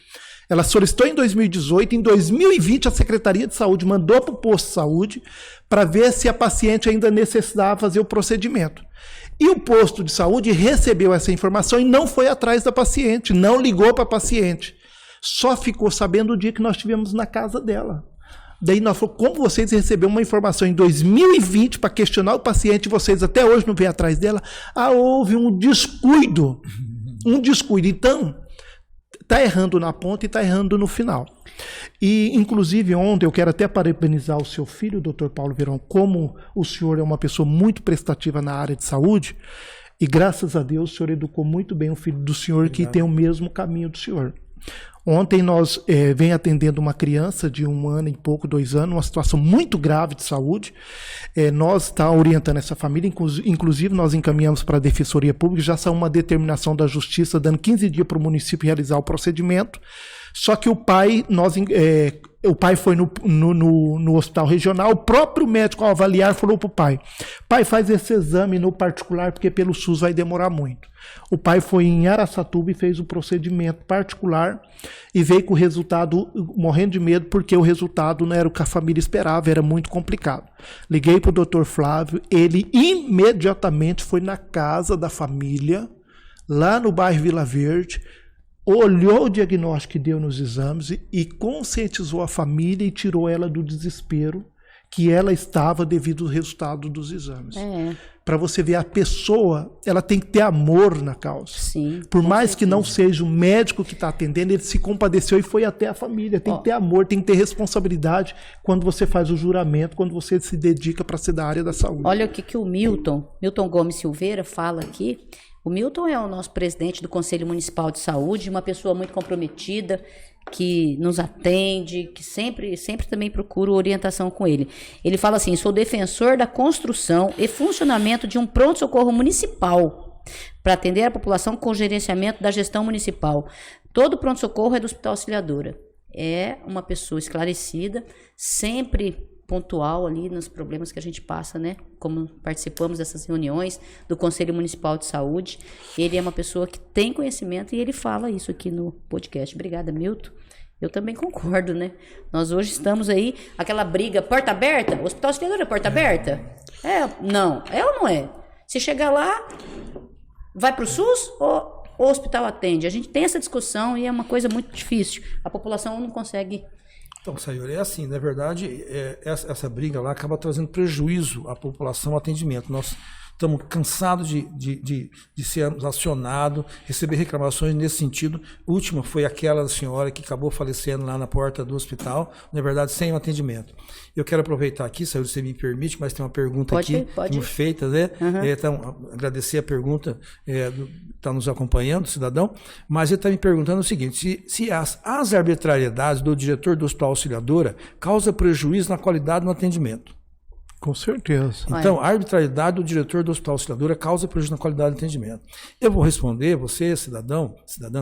Ela solicitou em 2018, em 2020 a Secretaria de Saúde mandou para o posto de saúde para ver se a paciente ainda necessitava fazer o procedimento. E o posto de saúde recebeu essa informação e não foi atrás da paciente, não ligou para a paciente. Só ficou sabendo o dia que nós estivemos na casa dela. Daí nós falamos: como vocês receberam uma informação em 2020 para questionar o paciente e vocês até hoje não vêm atrás dela? Houve um descuido. Então, está errando na ponta e está errando no final. E, inclusive, ontem, eu quero até parabenizar o seu filho, doutor Paulo Verão, como o senhor é uma pessoa muito prestativa na área de saúde, e graças a Deus o senhor educou muito bem o filho do senhor. Obrigado. Que tem o mesmo caminho do senhor. Ontem nós vem atendendo uma criança de 1 ano e pouco, 2 anos, uma situação muito grave de saúde. Nós estamos orientando essa família, inclusive nós encaminhamos para a Defensoria Pública, já saiu uma determinação da Justiça dando 15 dias para o município realizar o procedimento. Só que o pai foi no hospital regional, o próprio médico ao avaliar falou para o pai: pai, faz esse exame no particular porque pelo SUS vai demorar muito. O pai foi em Araçatuba e fez o procedimento particular e veio com o resultado morrendo de medo, porque o resultado não era o que a família esperava, era muito complicado. Liguei para o doutor Flávio, ele imediatamente foi na casa da família, lá no bairro Vila Verde, olhou o diagnóstico que deu nos exames e conscientizou a família e tirou ela do desespero que ela estava devido ao resultado dos exames. Para você ver, a pessoa, ela tem que ter amor na causa. Sim, por mais que não seja o médico que está atendendo, ele se compadeceu e foi até a família. Tem que ter amor, tem que ter responsabilidade quando você faz o juramento, quando você se dedica para ser da área da saúde. Olha o que o Milton Gomes Silveira fala aqui. O Milton é o nosso presidente do Conselho Municipal de Saúde, uma pessoa muito comprometida, que nos atende, que sempre também procuro orientação com ele. Ele fala assim: sou defensor da construção e funcionamento de um pronto-socorro municipal para atender a população com gerenciamento da gestão municipal. Todo pronto-socorro é do Hospital Auxiliadora. É uma pessoa esclarecida, sempre pontual ali nos problemas que a gente passa, né? Como participamos dessas reuniões do Conselho Municipal de Saúde. Ele é uma pessoa que tem conhecimento e ele fala isso aqui no podcast. Obrigada, Milton. Eu também concordo, né? Nós hoje estamos aí, aquela briga, porta aberta? O Hospital Auxiliadora é porta aberta? Não. É ou não é? Se chegar lá, vai pro SUS ou o hospital atende? A gente tem essa discussão e é uma coisa muito difícil. A população não consegue... Então, Sayuri, é assim, na verdade, essa briga lá acaba trazendo prejuízo à população, ao atendimento. Nós estamos cansados de ser acionados, receber reclamações nesse sentido. A última foi aquela da senhora que acabou falecendo lá na porta do hospital, na verdade, sem o atendimento. Eu quero aproveitar aqui, Sayuri, se você me permite, mas tem uma pergunta aqui feita, né? Então, agradecer a pergunta, está nos acompanhando, cidadão, mas ele está me perguntando o seguinte, se as arbitrariedades do diretor do Hospital Auxiliadora causam prejuízo na qualidade do atendimento. Com certeza. Então, a arbitrariedade do diretor do Hospital Auxiliadora causa prejuízo na qualidade do atendimento. Eu vou responder, você, cidadão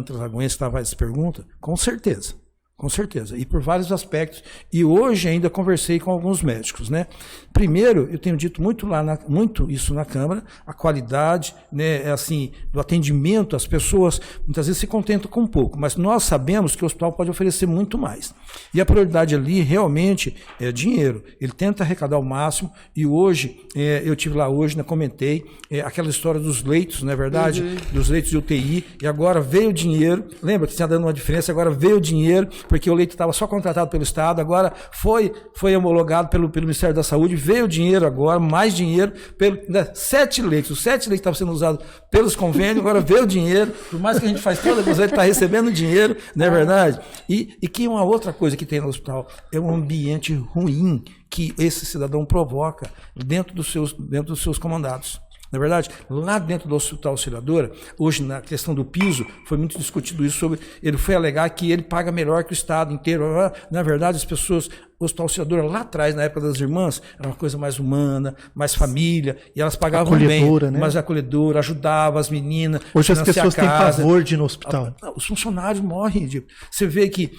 Trasagoense, que estava essa pergunta, com certeza. Com certeza, e por vários aspectos. E hoje ainda conversei com alguns médicos, né? Primeiro, eu tenho dito muito isso na Câmara, a qualidade, né, assim, do atendimento, as pessoas muitas vezes se contentam com pouco, mas nós sabemos que o hospital pode oferecer muito mais. E a prioridade ali realmente é dinheiro. Ele tenta arrecadar o máximo, e hoje, eu estive lá hoje, né, comentei, aquela história dos leitos, não é verdade? Dos leitos de UTI, e agora veio o dinheiro, lembra que tinha dando uma diferença, agora veio o dinheiro, porque o leito estava só contratado pelo Estado, agora foi homologado pelo Ministério da Saúde, veio o dinheiro agora, mais dinheiro, 7 leitos, os 7 leitos que estavam sendo usados pelos convênios, agora veio o dinheiro, por mais que a gente faz toda a coisa, ele está recebendo dinheiro, não é verdade? E que uma outra coisa que tem no hospital é um ambiente ruim que esse cidadão provoca dentro dos seus comandados. Na verdade, lá dentro do Hospital Auxiliadora, hoje na questão do piso, foi muito discutido isso ele foi alegar que ele paga melhor que o Estado inteiro. Na verdade, as pessoas, o Hospital Auxiliadora lá atrás, na época das irmãs, era uma coisa mais humana, mais família, e elas pagavam bem, né? Mais acolhedora, ajudava as meninas. Hoje as pessoas têm pavor de ir no hospital. Os funcionários morrem. Você vê que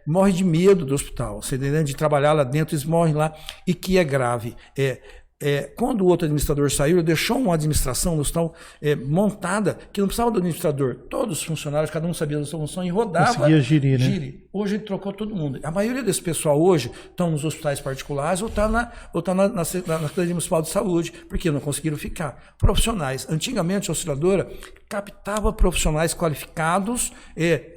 morrem de medo do hospital, você entendeu? De trabalhar lá dentro, eles morrem lá, e que é grave. Quando o outro administrador saiu, ele deixou uma administração no hospital montada, que não precisava do administrador. Todos os funcionários, cada um sabia da sua função e rodava. Conseguia gerir, né? Hoje ele trocou todo mundo. A maioria desse pessoal hoje estão nos hospitais particulares ou está na Secretaria Municipal de Saúde, porque não conseguiram ficar. Profissionais. Antigamente, a Auxiliadora captava profissionais qualificados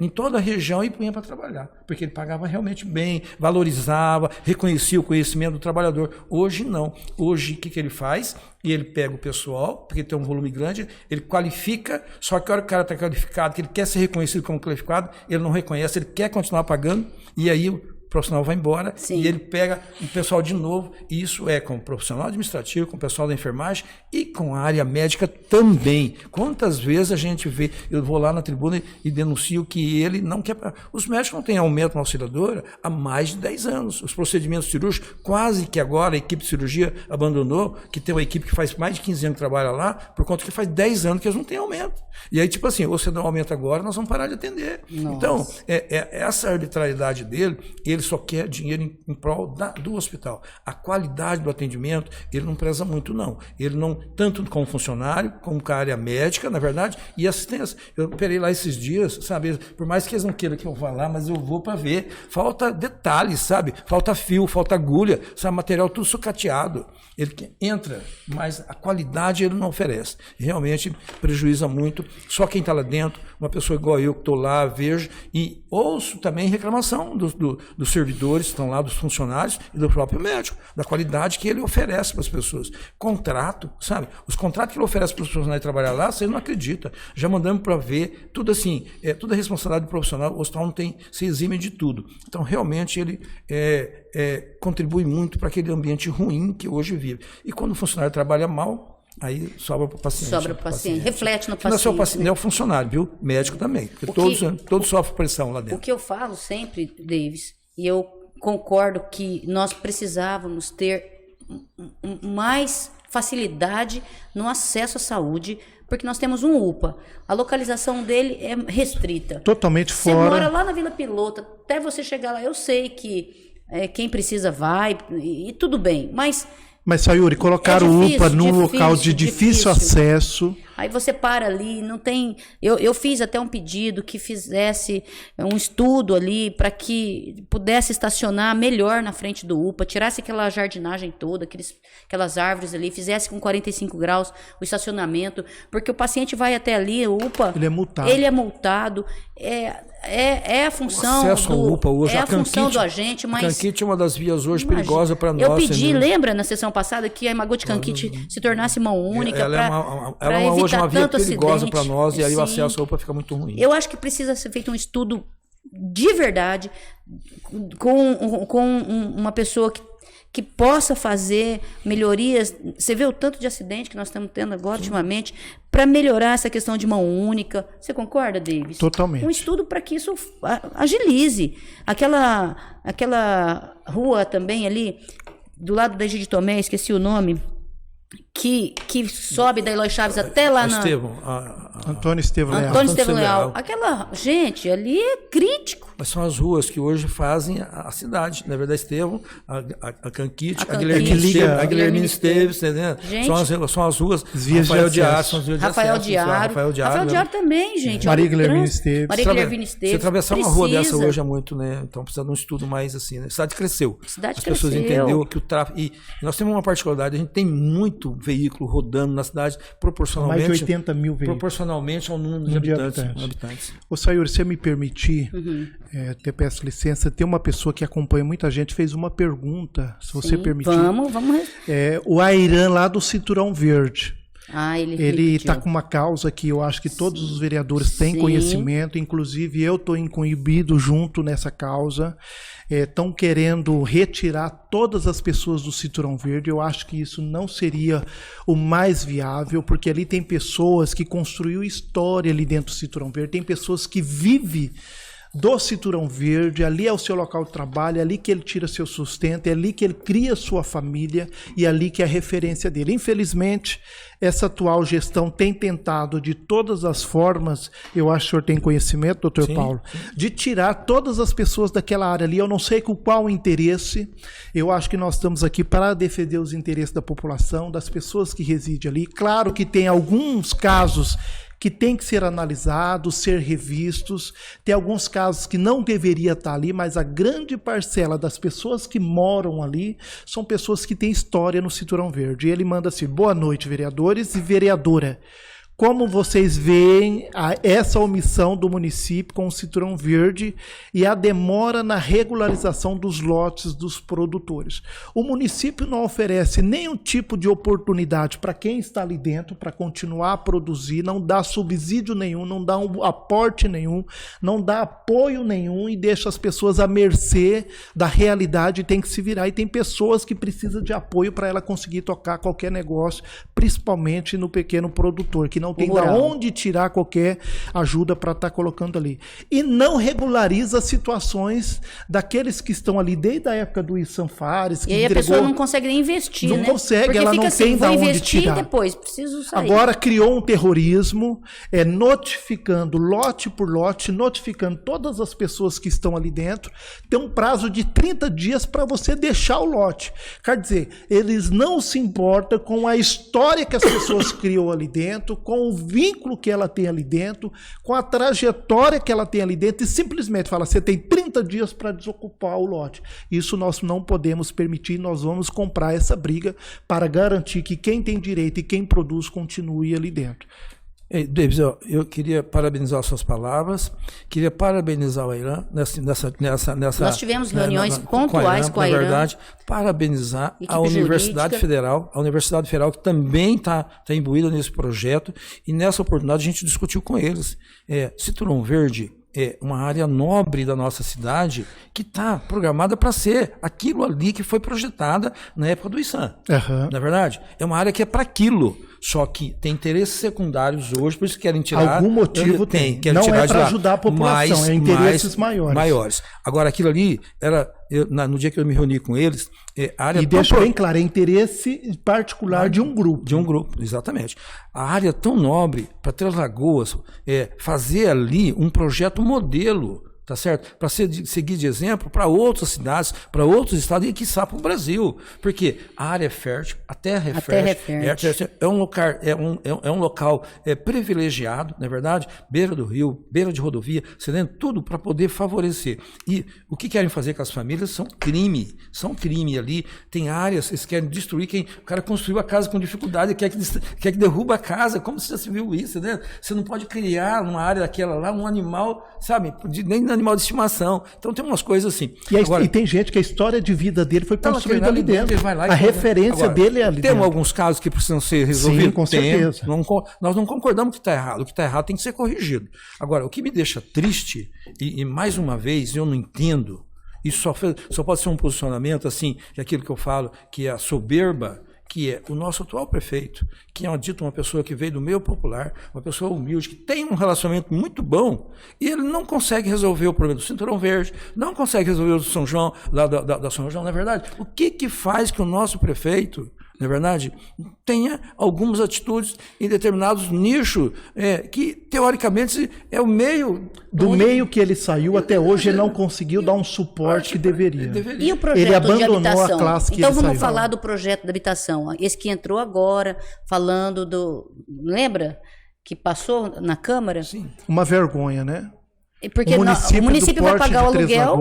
em toda a região e punha para trabalhar, porque ele pagava realmente bem, valorizava, reconhecia o conhecimento do trabalhador. Hoje não. Hoje, o que ele faz? E ele pega o pessoal, porque tem um volume grande, ele qualifica, só que a hora que o cara está qualificado, que ele quer ser reconhecido como qualificado, ele não reconhece, ele quer continuar pagando, e aí o profissional vai embora. Sim. E ele pega o pessoal de novo, e isso é com o profissional administrativo, com o pessoal da enfermagem e com a área médica também. Quantas vezes a gente vê, eu vou lá na tribuna e denuncio que ele não quer... Os médicos não têm aumento na Auxiliadora há mais de 10 anos. Os procedimentos cirúrgicos, quase que agora a equipe de cirurgia abandonou, que tem uma equipe que faz mais de 15 anos que trabalha lá, por conta que faz 10 anos que eles não têm aumento. E aí, tipo assim, ou você dá um aumento agora, nós vamos parar de atender. Nossa. Então, essa arbitrariedade dele, ele só quer dinheiro em prol do hospital. A qualidade do atendimento, ele não preza muito, não. Ele não, tanto como funcionário, como com a área médica, na verdade, e assistência. Eu operei lá esses dias, sabe? Por mais que eles não queiram que eu vá lá, mas eu vou para ver. Falta detalhes, sabe? Falta fio, falta agulha, sabe? Material tudo sucateado. Ele entra, mas a qualidade ele não oferece. Realmente prejuíza muito. Só quem está lá dentro, uma pessoa igual eu que estou lá, vejo e ouço também reclamação dos servidores que estão lá, dos funcionários e do próprio médico, da qualidade que ele oferece para as pessoas. Contrato, sabe? Os contratos que ele oferece para os profissionais trabalhar lá, você não acredita. Já mandamos para ver, tudo assim, tudo é responsabilidade do profissional, o hospital não tem, se exime de tudo. Então, realmente, ele contribui muito para aquele ambiente ruim que hoje vive. E quando o funcionário trabalha mal, aí sobra para o paciente. Sobra para o paciente, reflete no paciente. Não é só o paciente, é o funcionário, viu? Médico também, porque todos sofrem pressão lá dentro. O que eu falo sempre, Davis, e eu concordo que nós precisávamos ter mais facilidade no acesso à saúde, porque nós temos um UPA. A localização dele é restrita. Totalmente fora. Você mora lá na Vila Piloto, até você chegar lá, eu sei que quem precisa vai, e tudo bem, Mas, Sayuri, colocar o UPA num local de difícil acesso. Aí você para ali, não tem... Eu fiz até um pedido que fizesse um estudo ali para que pudesse estacionar melhor na frente do UPA, tirasse aquela jardinagem toda, aquelas árvores ali, fizesse com 45 graus o estacionamento, porque o paciente vai até ali, o UPA... Ele é multado. É a função acesso ao UPA hoje, a função do agente, mas... A Canquite é uma das vias hoje perigosas para nós. Eu pedi, lembra, na sessão passada, que a Imagote Canquite se tornasse mão única para evitar hoje uma via tanto perigosa acidente. para nós, e aí o acesso ao UPA fica muito ruim. Eu acho que precisa ser feito um estudo de verdade com uma pessoa que possa fazer melhorias. Você vê o tanto de acidente que nós estamos tendo agora, ultimamente, para melhorar essa questão de mão única. Você concorda, Davis? Totalmente. Um estudo para que isso agilize. Aquela rua também ali, do lado da Egídio Tomé, esqueci o nome, que sobe da Eloy Chaves até lá na... Antônio Estevão Leal. Antônio Estevão Leal. Gente, ali é crítico. Mas são as ruas que hoje fazem a cidade. Na verdade, Estevão, a Canquite, a Guilhermina Esteves, entendeu? São as ruas. Rafael Diário também, gente. Maria Guilhermina Esteves. Você atravessar uma rua dessa hoje é muito, né? Então precisa de um estudo mais assim, né? A cidade cresceu. As pessoas entenderam que o tráfego... E nós temos uma particularidade, a gente tem muito veículo rodando na cidade, proporcionalmente... Mais de 80 mil veículos. Proporcionalmente ao número de habitantes. Ô, Sayuri, se você me permitir, até peço licença, tem uma pessoa que acompanha muita gente, fez uma pergunta, se você permitir. Vamos. O Airan, lá do Cinturão Verde. Ele está com uma causa que eu acho que todos os vereadores têm conhecimento, inclusive eu estou incumbido junto nessa causa. Estão querendo retirar todas as pessoas do Cinturão Verde. Eu acho que isso não seria o mais viável, porque ali tem pessoas que construíram história ali dentro do Cinturão Verde, tem pessoas que vivem do Cinturão Verde, ali é o seu local de trabalho, é ali que ele tira seu sustento, é ali que ele cria sua família e é ali que é a referência dele. Infelizmente, essa atual gestão tem tentado de todas as formas, eu acho que o senhor tem conhecimento, doutor Paulo, de tirar todas as pessoas daquela área ali. Eu não sei com qual interesse, eu acho que nós estamos aqui para defender os interesses da população, das pessoas que residem ali. Claro que tem alguns casos que tem que ser analisados, ser revistos. Tem alguns casos que não deveria estar ali, mas a grande parcela das pessoas que moram ali são pessoas que têm história no Cinturão Verde. E ele manda assim: boa noite, vereadores e vereadora. Como vocês veem essa omissão do município com o Cinturão Verde e a demora na regularização dos lotes dos produtores? O município não oferece nenhum tipo de oportunidade para quem está ali dentro para continuar a produzir, não dá subsídio nenhum, não dá um aporte nenhum, não dá apoio nenhum e deixa as pessoas à mercê da realidade e tem que se virar. E tem pessoas que precisam de apoio para ela conseguir tocar qualquer negócio, principalmente no pequeno produtor, que não tem de onde tirar qualquer ajuda para estar colocando ali. E não regulariza situações daqueles que estão ali desde a época do Isanfares. E aí a pessoa não consegue nem investir, não consegue, porque ela não tem de onde tirar. Depois, preciso sair. Agora criou um terrorismo, notificando lote por lote, notificando todas as pessoas que estão ali dentro. Tem um prazo de 30 dias para você deixar o lote. Quer dizer, eles não se importam com a história que as pessoas criou ali dentro, com o vínculo que ela tem ali dentro, com a trajetória que ela tem ali dentro, e simplesmente fala: você tem 30 dias para desocupar o lote. Isso nós não podemos permitir, nós vamos comprar essa briga para garantir que quem tem direito e quem produz continue ali dentro. Davis, eu queria parabenizar as suas palavras, queria parabenizar o Airan nessa nós tivemos reuniões pontuais com a Airan. Na verdade, parabenizar a Universidade Federal, que também está imbuída nesse projeto, e nessa oportunidade a gente discutiu com eles. Cinturão Verde é uma área nobre da nossa cidade que está programada para ser aquilo ali que foi projetada na época do ISAM. Na verdade, é uma área que é para aquilo. Só que tem interesses secundários hoje, por isso que querem tirar. Algum motivo tem. Não é para ajudar a população, é interesses maiores. Agora, aquilo ali era, no dia que eu me reuni com eles, a área. E deixa bem claro, é interesse particular de um grupo. De um grupo, exatamente. A área tão nobre para Três Lagoas, fazer ali um projeto modelo. tá certo? Para seguir de exemplo para outras cidades, para outros estados e, quiçá, para o Brasil. Porque a área é fértil, a terra é fértil. É um local privilegiado, não é verdade? Beira do rio, beira de rodovia, cedendo tudo para poder favorecer. E o que querem fazer com as famílias são crime ali. Tem áreas, eles querem destruir o cara construiu a casa com dificuldade, quer que derruba a casa. Como você já se viu isso, né? Você não pode criar numa área daquela lá um animal, sabe? Nem um animal de estimação. Então tem umas coisas assim. E tem gente que a história de vida dele foi construída ali dentro. A referência dele é ali dentro. Tem alguns casos que precisam ser resolvidos? Sim, com certeza. Nós não concordamos que está errado. O que está errado tem que ser corrigido. Agora, o que me deixa triste, e mais uma vez, eu não entendo, isso só pode ser um posicionamento assim, que é aquilo que eu falo, que é a soberba, que é o nosso atual prefeito, que é uma pessoa que veio do meio popular, uma pessoa humilde, que tem um relacionamento muito bom, e ele não consegue resolver o problema do Cinturão Verde, não consegue resolver o do São João, da São João, na verdade. O que faz que o nosso prefeito, na verdade, tenha algumas atitudes em determinados nichos que, teoricamente, é o meio... Do meio que ele saiu, até hoje ele não conseguiu dar um suporte que deveria. E o projeto ele abandonou de habitação? A classe que então ele vamos saiu. falar do projeto de habitação. Esse que entrou agora, falando do... Lembra? Que passou na Câmara? Sim. Uma vergonha, né? Porque o município vai pagar o aluguel,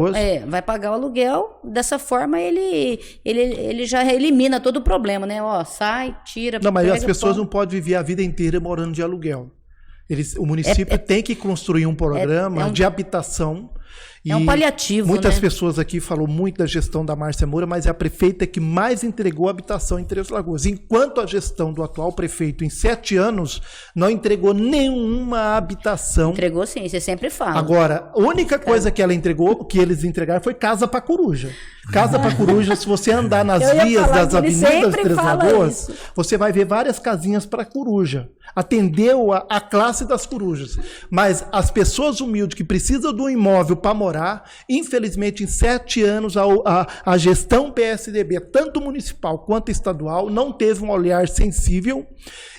vai pagar o aluguel, dessa forma ele já elimina todo o problema, né? Sai, tira. Não, mas as pessoas não podem viver a vida inteira morando de aluguel. O município tem que construir um programa de habitação. É um paliativo, muitas pessoas aqui falam muito da gestão da Márcia Moura, mas é a prefeita que mais entregou habitação em Três Lagoas. Enquanto a gestão do atual prefeito, em 7 anos, não entregou nenhuma habitação. Entregou sim, você sempre fala. Agora, a única coisa que ela entregou, que eles entregaram, foi casa para coruja. Casa para coruja, se você andar nas vias das avenidas de Três Lagoas, você vai ver várias casinhas para coruja. Atendeu a classe das corujas. Mas as pessoas humildes que precisam de um imóvel para morar, infelizmente, em 7 anos, a gestão PSDB, tanto municipal quanto estadual, não teve um olhar sensível.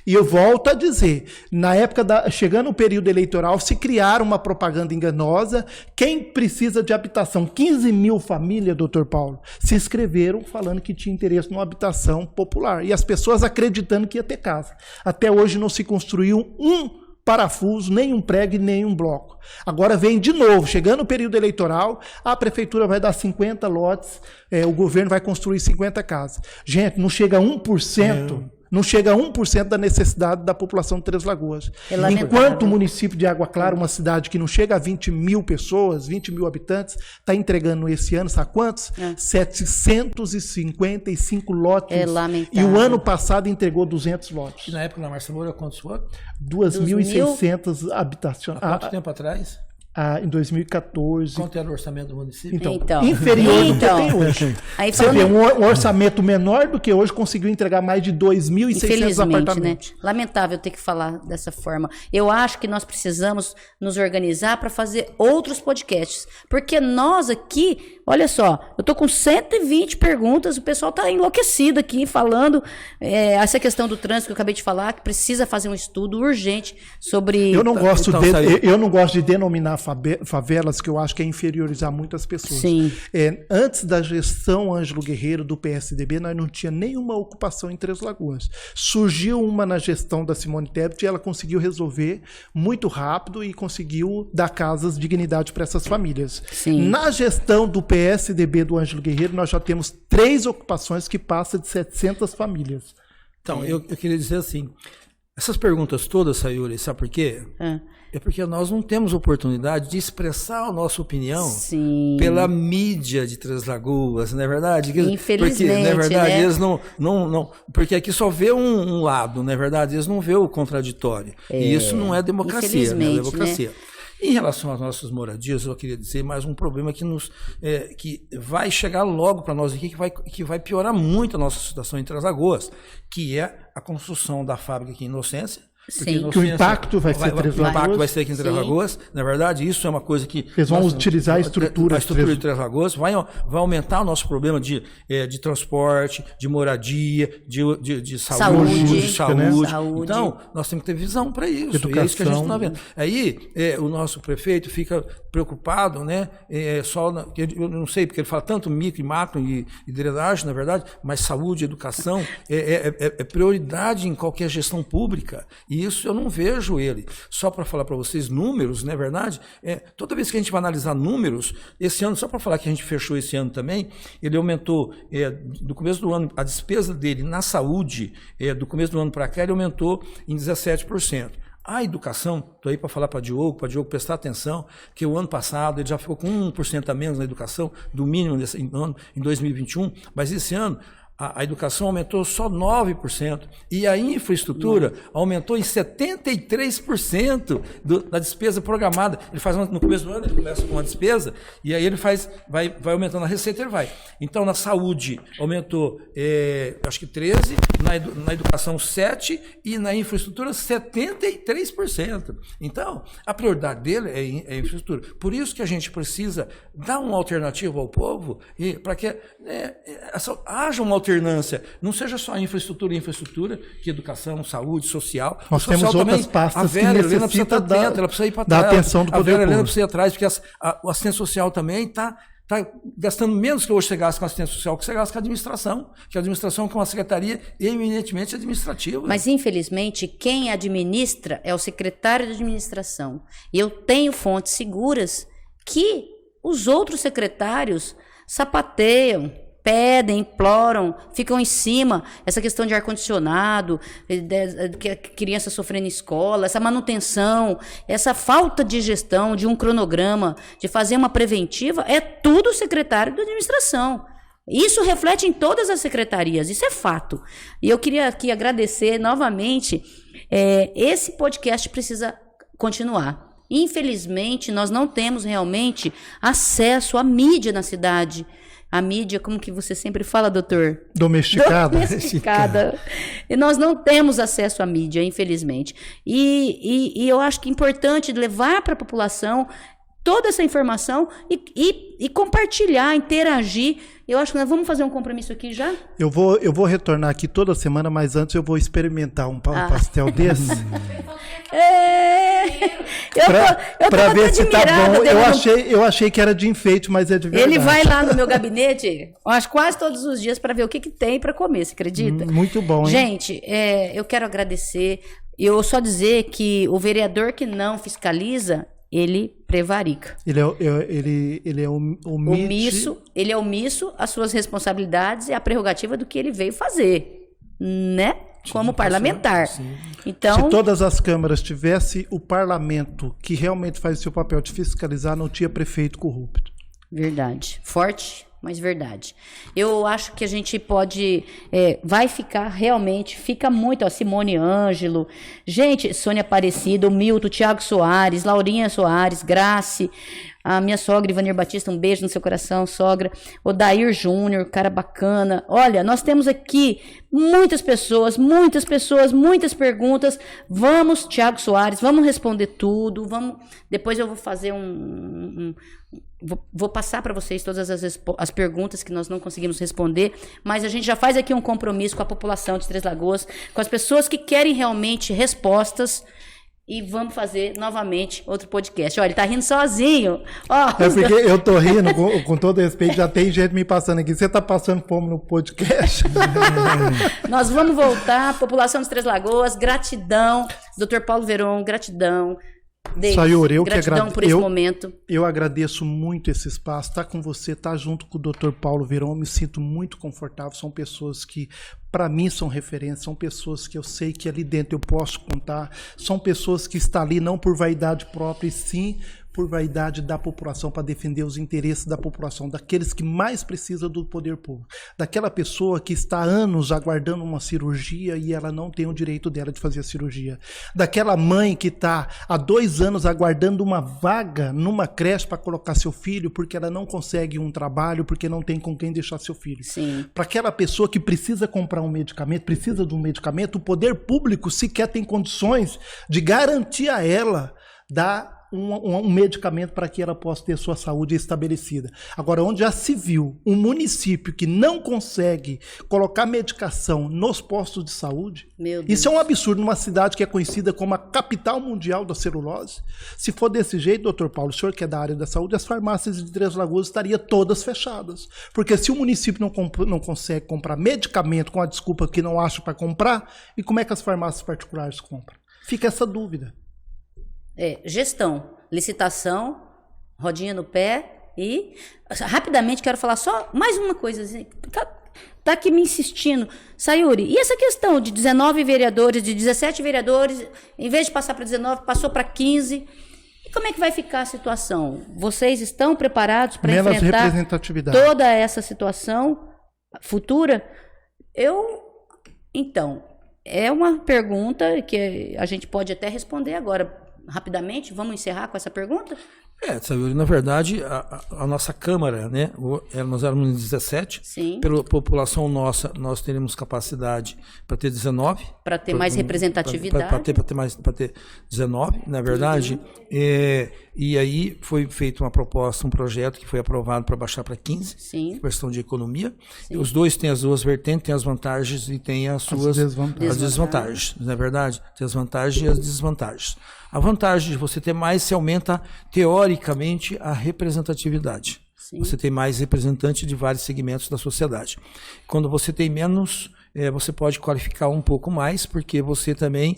E eu volto a dizer, na época, chegando o período eleitoral, se criaram uma propaganda enganosa. Quem precisa de habitação? 15 mil famílias, doutor Paulo, se inscreveram falando que tinha interesse numa habitação popular. E as pessoas acreditando que ia ter casa. Até hoje não se construiu um parafuso, nem um prego, nem um bloco. Agora vem de novo, chegando o período eleitoral, a prefeitura vai dar 50 lotes, o governo vai construir 50 casas. Gente, não chega a 1%. Não chega a 1% da necessidade da população de Três Lagoas. Enquanto o município de Água Clara, uma cidade que não chega a 20 mil pessoas, 20 mil habitantes, está entregando esse ano, sabe quantos? 755 lotes. E o ano passado entregou 200 lotes. E na época da Márcia Moura, quantos foram? 2.600 habitações. Há quanto tempo atrás? Em 2014. Quanto era o orçamento do município? Então inferior do que tem hoje. Aí, você vê, um orçamento menor do que hoje conseguiu entregar mais de 2.600 apartamentos. Né? Lamentável ter que falar dessa forma. Eu acho que nós precisamos nos organizar para fazer outros podcasts. Porque nós aqui, olha só, eu estou com 120 perguntas, o pessoal está enlouquecido aqui falando essa questão do trânsito que eu acabei de falar, que precisa fazer um estudo urgente sobre... Eu não gosto de denominar favelas, que eu acho que é inferiorizar muitas pessoas. Sim. Antes da gestão Ângelo Guerreiro do PSDB, nós não tinha nenhuma ocupação em Três Lagoas. Surgiu uma na gestão da Simone Tebet e ela conseguiu resolver muito rápido e conseguiu dar casas, dignidade para essas famílias. Sim. Na gestão do PSDB do Ângelo Guerreiro, nós já temos 3 ocupações que passam de 700 famílias. Então, eu queria dizer assim, essas perguntas todas, Sayuri, sabe por quê? É porque nós não temos oportunidade de expressar a nossa opinião pela mídia de Três Lagoas, não é verdade? Infelizmente, porque, na verdade, né? eles não, porque aqui só vê um lado, não é verdade? Eles não vê o contraditório. E isso não é democracia, não é democracia. Né? Em relação às nossas moradias, eu queria dizer mais um problema que vai chegar logo para nós aqui, que vai piorar muito a nossa situação em Três Lagoas, que é a construção da fábrica aqui em Inocência, Sim. Que o impacto vai ser Três Lagoas. O impacto vai ser aqui em Três Sim. Lagoas. Na verdade, isso é uma coisa que... Eles vão utilizar a estrutura de Três Lagoas. Vai aumentar o nosso problema de transporte, de moradia, de saúde. Então, nós temos que ter visão para isso. Educação. É isso que a gente está vendo. Aí, o nosso prefeito fica preocupado, né? Eu não sei, porque ele fala tanto micro e macro e drenagem, na verdade, mas saúde, educação é prioridade em qualquer gestão pública. E isso eu não vejo ele. Só para falar para vocês números, não é verdade? Toda vez que a gente vai analisar números, esse ano, só para falar que a gente fechou esse ano também, ele aumentou, do começo do ano, a despesa dele na saúde, do começo do ano para cá, ele aumentou em 17%. A educação, estou aí para falar para Diogo prestar atenção, que o ano passado ele já ficou com 1% a menos na educação, do mínimo nesse ano, em 2021, mas esse ano a educação aumentou só 9%, e a infraestrutura aumentou em 73% da despesa programada. Ele faz no começo do ano, ele começa com uma despesa, e aí ele vai aumentando a receita, ele vai. Então, na saúde, aumentou, acho que 13%, na educação 7%, e na infraestrutura 73%. Então, a prioridade dele é a infraestrutura. Por isso que a gente precisa dar uma alternativa ao povo, para que haja uma alternância. Não seja só infraestrutura, que educação, saúde, social. Nós temos outras pastas a Vera que Helena precisa estar atenta, ela precisa ir para trás. Da atenção do poder público. A Vera Helena público. precisa ir atrás, porque o assistente social também está gastando menos que hoje você gasta com assistente social, que você gasta com a administração, que a administração é uma secretaria eminentemente administrativa. Mas, infelizmente, quem administra é o secretário de administração. E eu tenho fontes seguras que os outros secretários sapateiam, pedem, imploram, ficam em cima. Essa questão de ar-condicionado, que a criança sofrendo em escola, essa manutenção, essa falta de gestão, de um cronograma, de fazer uma preventiva, é tudo o secretário de administração. Isso reflete em todas as secretarias, isso é fato. E eu queria aqui agradecer novamente. Esse podcast precisa continuar. Infelizmente, nós não temos realmente acesso à mídia na cidade. A mídia, como que você sempre fala, doutor? Domesticada. E nós não temos acesso à mídia, infelizmente. E eu acho que é importante levar para a população toda essa informação e compartilhar, interagir. Eu acho que nós vamos fazer um compromisso aqui já? Eu vou retornar aqui toda semana, mas antes eu vou experimentar um pastel desse. Para ver se tá bom. Eu achei que era de enfeite, mas é de verdade. Ele vai lá no meu gabinete, acho quase todos os dias, para ver o que tem para comer, você acredita? Muito bom, hein? Gente, eu quero agradecer. Eu só dizer que o vereador que não fiscaliza, ele prevarica. Ele é omisso. Ele é omisso às suas responsabilidades e à prerrogativa do que ele veio fazer, né? Como parlamentar. Sim. Então, se todas as câmaras tivessem o parlamento que realmente faz o seu papel de fiscalizar, não tinha prefeito corrupto. Verdade. Forte, mas verdade. Eu acho que a gente pode... vai ficar realmente... Fica muito... Simone Ângelo, gente, Sônia Aparecida, o Milton, Tiago Soares, Laurinha Soares, Grace... A minha sogra, Ivanir Batista, um beijo no seu coração, sogra. Odair Júnior, cara bacana. Olha, nós temos aqui muitas pessoas, muitas perguntas. Vamos, Tiago Soares, vamos responder tudo. Depois eu vou fazer vou passar para vocês todas as perguntas que nós não conseguimos responder, mas a gente já faz aqui um compromisso com a população de Três Lagoas, com as pessoas que querem realmente respostas. E vamos fazer novamente outro podcast. Olha, ele tá rindo sozinho. É porque eu tô rindo, com todo respeito, já tem gente me passando aqui. Você tá passando fome no podcast? Nós vamos voltar. População de Três Lagoas, gratidão. Dr. Paulo Veron, gratidão. Sayuri, gratidão por esse momento. Eu agradeço muito esse espaço, estar com você, estar junto com o Dr. Paulo Veron, me sinto muito confortável, são pessoas que para mim são referências, são pessoas que eu sei que ali dentro eu posso contar, são pessoas que estão ali não por vaidade própria, e sim por vaidade da população, para defender os interesses da população, daqueles que mais precisam do poder público. Daquela pessoa que está há anos aguardando uma cirurgia e ela não tem o direito dela de fazer a cirurgia. Daquela mãe que está há 2 anos aguardando uma vaga numa creche para colocar seu filho porque ela não consegue um trabalho, porque não tem com quem deixar seu filho. Para aquela pessoa que precisa comprar um medicamento, precisa de um medicamento, o poder público sequer tem condições de garantir a ela dar um medicamento para que ela possa ter sua saúde estabelecida. Agora, onde já se viu um município que não consegue colocar medicação nos postos de saúde, isso é um absurdo numa cidade que é conhecida como a capital mundial da celulose. Se for desse jeito, doutor Paulo, o senhor que é da área da saúde, as farmácias de Três Lagoas estariam todas fechadas. Porque se o município não consegue comprar medicamento com a desculpa que não acha para comprar, e como é que as farmácias particulares compram? Fica essa dúvida. Gestão, licitação, rodinha no pé e rapidamente quero falar só mais uma coisa. Tá aqui me insistindo. Sayuri, e essa questão de 19 vereadores, de 17 vereadores, em vez de passar para 19, passou para 15. E como é que vai ficar a situação? Vocês estão preparados para enfrentar toda essa situação futura? Então, é uma pergunta que a gente pode até responder agora. Rapidamente, vamos encerrar com essa pergunta? Sayuri, na verdade, a nossa Câmara, né, nós éramos em 17, Sim. Pela população nossa, nós teremos capacidade para ter 19. Para ter mais representatividade. Para ter 19, na verdade. E aí foi feita uma proposta, um projeto que foi aprovado para baixar para 15, Sim. questão de economia. Sim. Os dois têm as duas vertentes, têm as vantagens e têm as suas desvantagens, na verdade. Tem as vantagens e as desvantagens. A vantagem de você ter mais, se aumenta teoricamente a representatividade. Sim. Você tem mais representantes de vários segmentos da sociedade. Quando você tem menos, você pode qualificar um pouco mais, porque você também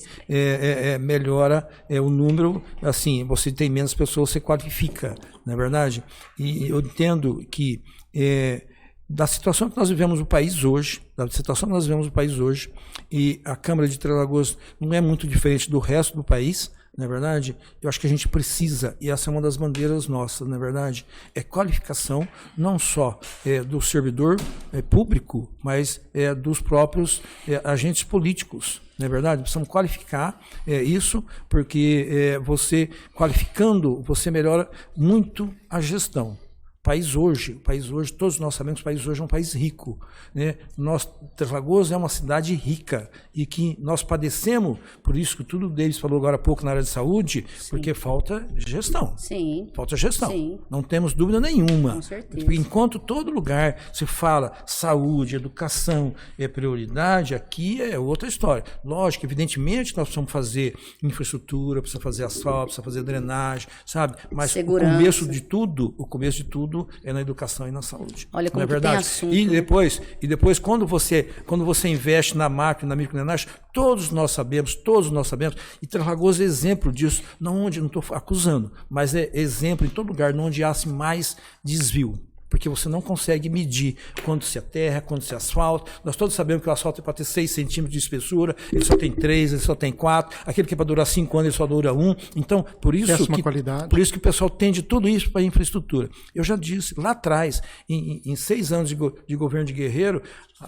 melhora o número, assim, você tem menos pessoas, você qualifica, não é verdade? E eu entendo que da situação que nós vivemos no país hoje, e a Câmara de Três Lagoas não é muito diferente do resto do país, não é verdade? Eu acho que a gente precisa, e essa é uma das bandeiras nossas, não é verdade? É qualificação não só do servidor público, mas dos próprios agentes políticos, não é verdade? Precisamos qualificar isso, porque você qualificando, você melhora muito a gestão. O país hoje, todos nós sabemos que o país hoje é um país rico, né? Três Lagoas é uma cidade rica e que nós padecemos, por isso que tudo deles falou agora há pouco na área de saúde, Sim. Porque falta gestão. Sim. Falta gestão. Sim. Não temos dúvida nenhuma. Com certeza. Enquanto todo lugar se fala saúde, educação é prioridade, aqui é outra história. Lógico, evidentemente nós precisamos fazer infraestrutura, precisamos fazer asfalto, precisamos fazer drenagem, sabe? Mas Segurança. o começo de tudo é na educação e na saúde. Olha como não é verdade? Tem assunto. E depois quando você investe na macro e na microdrenagem, todos nós sabemos, e Três Lagoas é exemplo disso, não estou acusando, mas é exemplo em todo lugar onde há mais desvio. Porque você não consegue medir quando se aterra, quando se asfalta. Nós todos sabemos que o asfalto é para ter 6 centímetros de espessura, ele só tem 3, ele só tem 4. Aquele que é para durar 5 anos, ele só dura 1. Então, por isso que o pessoal tende tudo isso para a infraestrutura. Eu já disse, lá atrás, em 6 anos de governo de Guerreiro,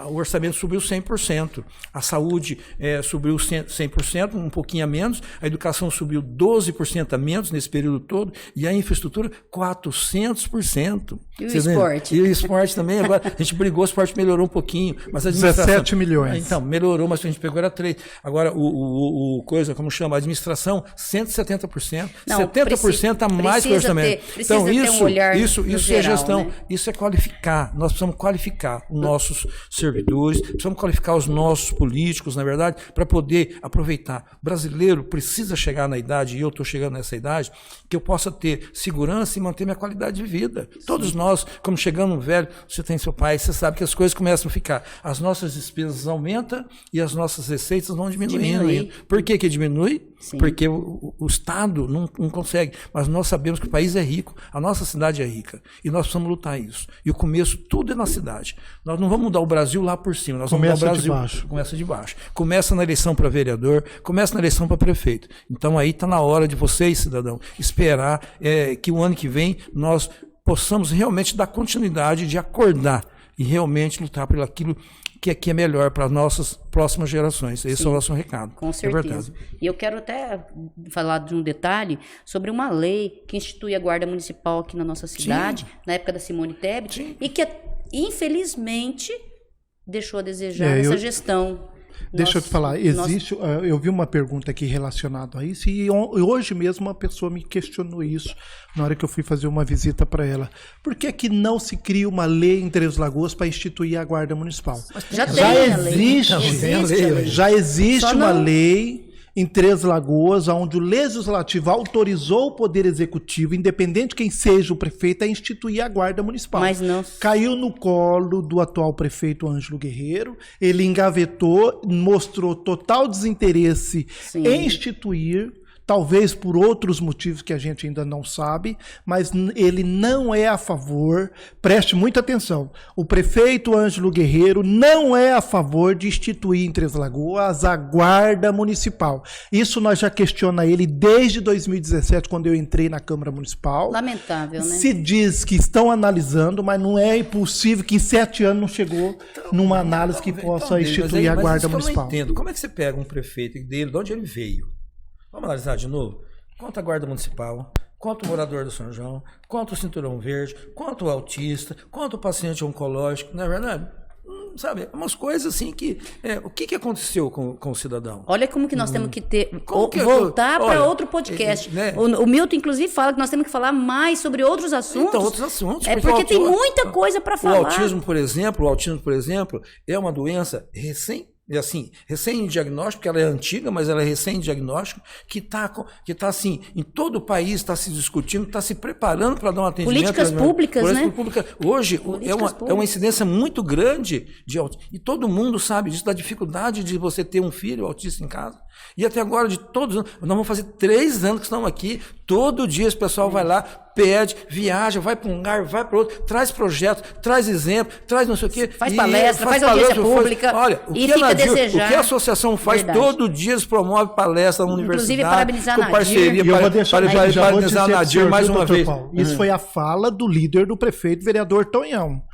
o orçamento subiu 100%. A saúde subiu 100%, um pouquinho a menos. A educação subiu 12% a menos nesse período todo. E a infraestrutura, 400%. E o esporte? E o esporte também. Agora, a gente brigou, o esporte melhorou um pouquinho. Mas a 17 milhões. Então, melhorou, mas a gente pegou era 3. Agora, a administração, 170%. Não, 70% a mais que o orçamento. Então, isso é gestão, né? Isso é qualificar. Nós precisamos qualificar os nossos servidores, precisamos qualificar os nossos políticos, na verdade, para poder aproveitar. O brasileiro precisa chegar na idade, e eu estou chegando nessa idade, que eu possa ter segurança e manter minha qualidade de vida. Sim. Todos nós, como quando chegando velho, você tem seu pai, você sabe que as coisas começam a ficar. As nossas despesas aumentam e as nossas receitas vão diminuindo. Por que diminui? Sim. Porque o Estado não consegue. Mas nós sabemos que o país é rico, a nossa cidade é rica. E nós precisamos lutar isso. E o começo, tudo é na cidade. Nós não vamos mudar o Brasil lá por cima, nós vamos mudar o Brasil. De baixo. Começa de baixo. Começa na eleição para vereador, começa na eleição para prefeito. Então aí está na hora de vocês, cidadão, esperar que o ano que vem nós possamos realmente dar continuidade de acordar e realmente lutar por aquilo que é melhor para as nossas próximas gerações. Esse é o nosso recado. Com certeza. E eu quero até falar de um detalhe sobre uma lei que institui a Guarda Municipal aqui na nossa cidade, na época da Simone Tebet, e que, infelizmente, deixou a desejar essa gestão. Deixa eu te falar, eu vi uma pergunta aqui relacionada a isso e hoje mesmo uma pessoa me questionou isso na hora que eu fui fazer uma visita para ela. Por que não se cria uma lei em Três Lagoas para instituir a Guarda Municipal? Já existe uma lei em Três Lagoas, onde o Legislativo autorizou o Poder Executivo, independente de quem seja o prefeito, a instituir a Guarda Municipal. Mas não... Caiu no colo do atual prefeito Ângelo Guerreiro, ele engavetou, mostrou total desinteresse em instituir, talvez por outros motivos que a gente ainda não sabe, mas ele não é a favor, preste muita atenção, o prefeito Ângelo Guerreiro não é a favor de instituir em Três Lagoas a Guarda Municipal. Isso nós já questionamos ele desde 2017, quando eu entrei na Câmara Municipal. Lamentável, né? Se diz que estão analisando, mas não é impossível que em 7 anos não chegou numa análise que possa instituir a Guarda Municipal. Eu não entendo. Como é que você pega um prefeito dele, de onde ele veio? Vamos analisar de novo? Quanto a Guarda Municipal, quanto o morador do São João, quanto o Cinturão Verde, quanto o autista, quanto o paciente oncológico, não é verdade? Sabe, umas coisas assim que... o que aconteceu com o cidadão? Olha como que nós temos que voltar para outro podcast. Né? O Milton, inclusive, fala que nós temos que falar mais sobre outros assuntos. Então, outros assuntos. Porque tem muita coisa para falar. O autismo, por exemplo, é uma doença recém-diagnóstico, porque ela é antiga, mas ela é recém-diagnóstico, que tá assim, em todo o país está se discutindo, está se preparando para dar um atendimento. Políticas públicas, né? Hoje é uma incidência muito grande de autismo. E todo mundo sabe disso, da dificuldade de você ter um filho autista em casa. E até agora, de todos os anos, nós vamos fazer 3 anos que estamos aqui, todo dia esse pessoal vai lá, pede, viaja, vai para um lugar, vai para outro, traz projetos, traz exemplo, traz não sei o quê. Faz palestra, faz audiência pública. Olha, o que a associação faz todo dia, eles promovem palestra na universidade. Inclusive, parabenizar a parceria, parabenizar a Nadir mais uma vez. Isso foi a fala do líder do prefeito, vereador Tonhão.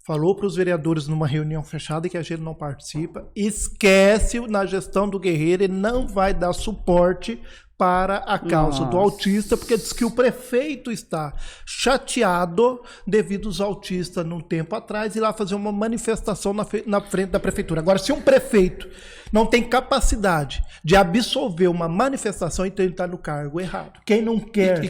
Falou para os vereadores numa reunião fechada que a gente não participa, esquece na gestão do Guerreiro, ele não vai dar suporte para a causa do autista, porque diz que o prefeito está chateado devido aos autistas num tempo atrás ir lá fazer uma manifestação na frente da prefeitura. Agora, se um prefeito não tem capacidade de absolver uma manifestação, então ele está no cargo errado. Quem não quer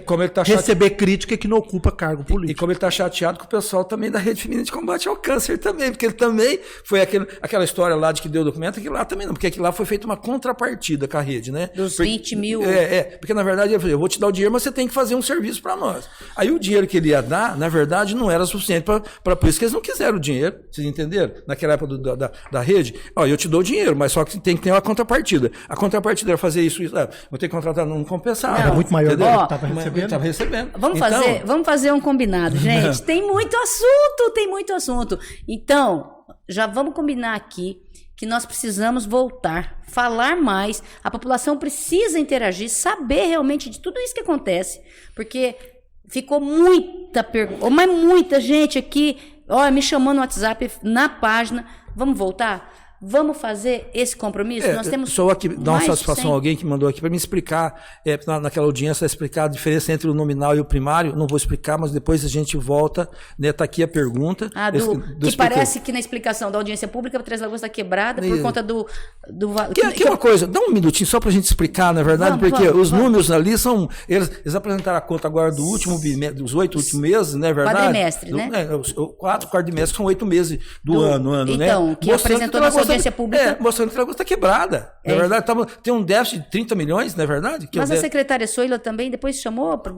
receber crítica é que não ocupa cargo político. E como ele está chateado com o pessoal também da Rede Feminina de Combate ao Câncer também, porque ele também foi aquela história lá de que deu documento, aquilo lá também não, porque aquilo lá foi feita uma contrapartida com a rede, né? Dos 20 mil... Porque na verdade ele falou, eu vou te dar o dinheiro, mas você tem que fazer um serviço para nós. Aí o dinheiro que ele ia dar, na verdade, não era suficiente para por isso que eles não quiseram o dinheiro, vocês entenderam? Naquela época da rede, eu te dou o dinheiro, mas só que tem que ter uma contrapartida. A contrapartida era fazer isso, vou ter que contratar, não compensar. Era muito maior do que estava recebendo. Vamos fazer um combinado, gente. Tem muito assunto. Então, já vamos combinar aqui que nós precisamos voltar, falar mais, a população precisa interagir, saber realmente de tudo isso que acontece, porque ficou muita pergunta, mas muita gente aqui, me chamando no WhatsApp, na página, vamos voltar? Vamos fazer esse compromisso? Nós temos só aqui dar uma satisfação a alguém que mandou aqui para me explicar, naquela audiência, explicar a diferença entre o nominal e o primário. Não vou explicar, mas depois a gente volta. Está aqui a pergunta. Que parece que na explicação da audiência pública, Três Lagoas está quebrada por conta do que é uma coisa, dá um minutinho só para a gente explicar, na verdade, porque os números ali são. Eles apresentaram a conta agora do último bimestre, dos 8 últimos meses, não é verdade? Quadrimestre, né? Os 4 quadrimestres são 8 meses do ano, né? Então, que apresentou na audiência pública. Mostrando que a Lagoa está quebrada. Na verdade, tem um déficit de 30 milhões, não é verdade? Mas a secretária Soila também depois chamou para...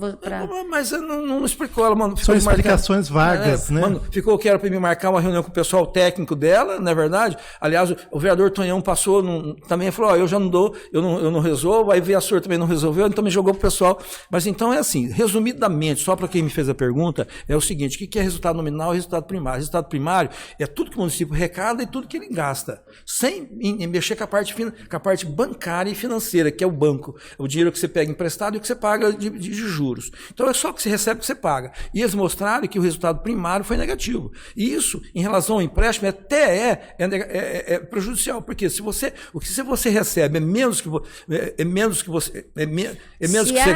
Mas não explicou. Ela mandou, são explicações vagas, né? Ficou que era para me marcar uma reunião com o pessoal técnico dela, não é verdade? Aliás, o vereador Tonhão passou, também falou, eu já não dou, eu não resolvo, aí veio a senhora também não resolveu, então me jogou pro pessoal. Mas então é assim, resumidamente, só para quem me fez a pergunta, é o seguinte, o que é resultado nominal e resultado primário? Resultado primário é tudo que o município arrecada e tudo que ele gasta, sem mexer com a parte bancária e financeira, que é o banco, o dinheiro que você pega emprestado e o que você paga de juros. Então é só o que você recebe que você paga. E eles mostraram que o resultado primário foi negativo. E isso, em relação ao empréstimo, até é prejudicial, porque se você recebe é menos que você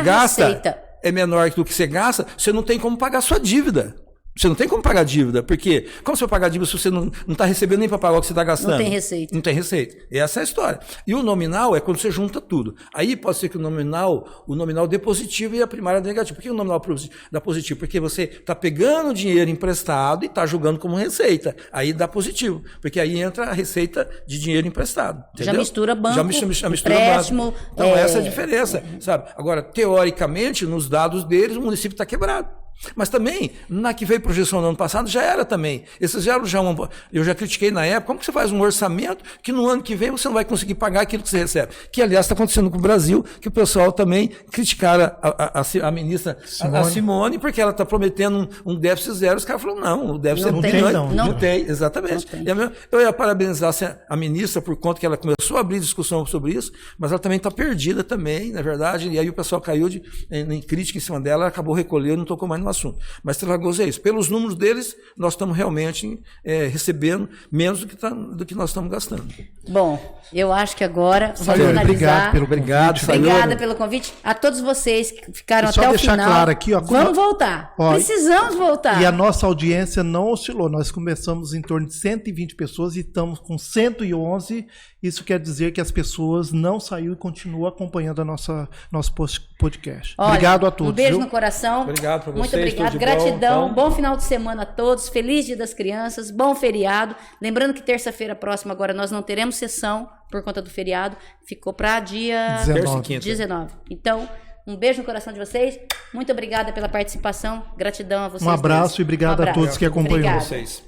gasta, é menor do que você gasta, você não tem como pagar a sua dívida. Você não tem como pagar dívida, porque como você vai pagar dívida se você não está recebendo nem para pagar o que você está gastando? Não tem receita. Não tem receita. Essa é a história. E o nominal é quando você junta tudo. Aí pode ser que o nominal dê positivo e a primária dê negativo. Por que o nominal dá positivo? Porque você está pegando dinheiro emprestado e está julgando como receita. Aí dá positivo, porque aí entra a receita de dinheiro emprestado. Entendeu? Já mistura banco, já mistura empréstimo. Banco. Então essa é a diferença, sabe? Agora, teoricamente, nos dados deles, o município está quebrado. Mas também, na que veio projeção no ano passado, já era também. Eu já critiquei na época, como que você faz um orçamento que no ano que vem você não vai conseguir pagar aquilo que você recebe? Que, aliás, está acontecendo com o Brasil, que o pessoal também criticaram a ministra Simone, porque ela está prometendo um déficit zero. Os caras falaram, não, o déficit não é tem, bilhões. não tem, exatamente. Não tem. Eu ia parabenizar a ministra por conta que ela começou a abrir discussão sobre isso, mas ela também está perdida também, na verdade, e aí o pessoal caiu em crítica em cima dela, ela acabou recolhendo, não tocou mais no assunto. Mas Trelagoso é isso. Pelos números deles, nós estamos realmente recebendo menos do que nós estamos gastando. Bom, eu acho que agora vamos finalizar. Obrigada pelo convite. A todos vocês que ficaram até o final. Só deixar claro aqui, vamos voltar. Precisamos voltar. E a nossa audiência não oscilou. Nós começamos em torno de 120 pessoas e estamos com 111. Isso quer dizer que as pessoas não saíram e continuam acompanhando nosso podcast. Olha, obrigado a todos. Um beijo no coração. Obrigado para vocês. Muito obrigado. Gratidão. Bom final de semana a todos. Feliz Dia das Crianças. Bom feriado. Lembrando que terça-feira próxima agora nós não teremos sessão por conta do feriado. Ficou para dia 19. Então, um beijo no coração de vocês. Muito obrigada pela participação. Gratidão a vocês. Um abraço e obrigado a todos que acompanham vocês.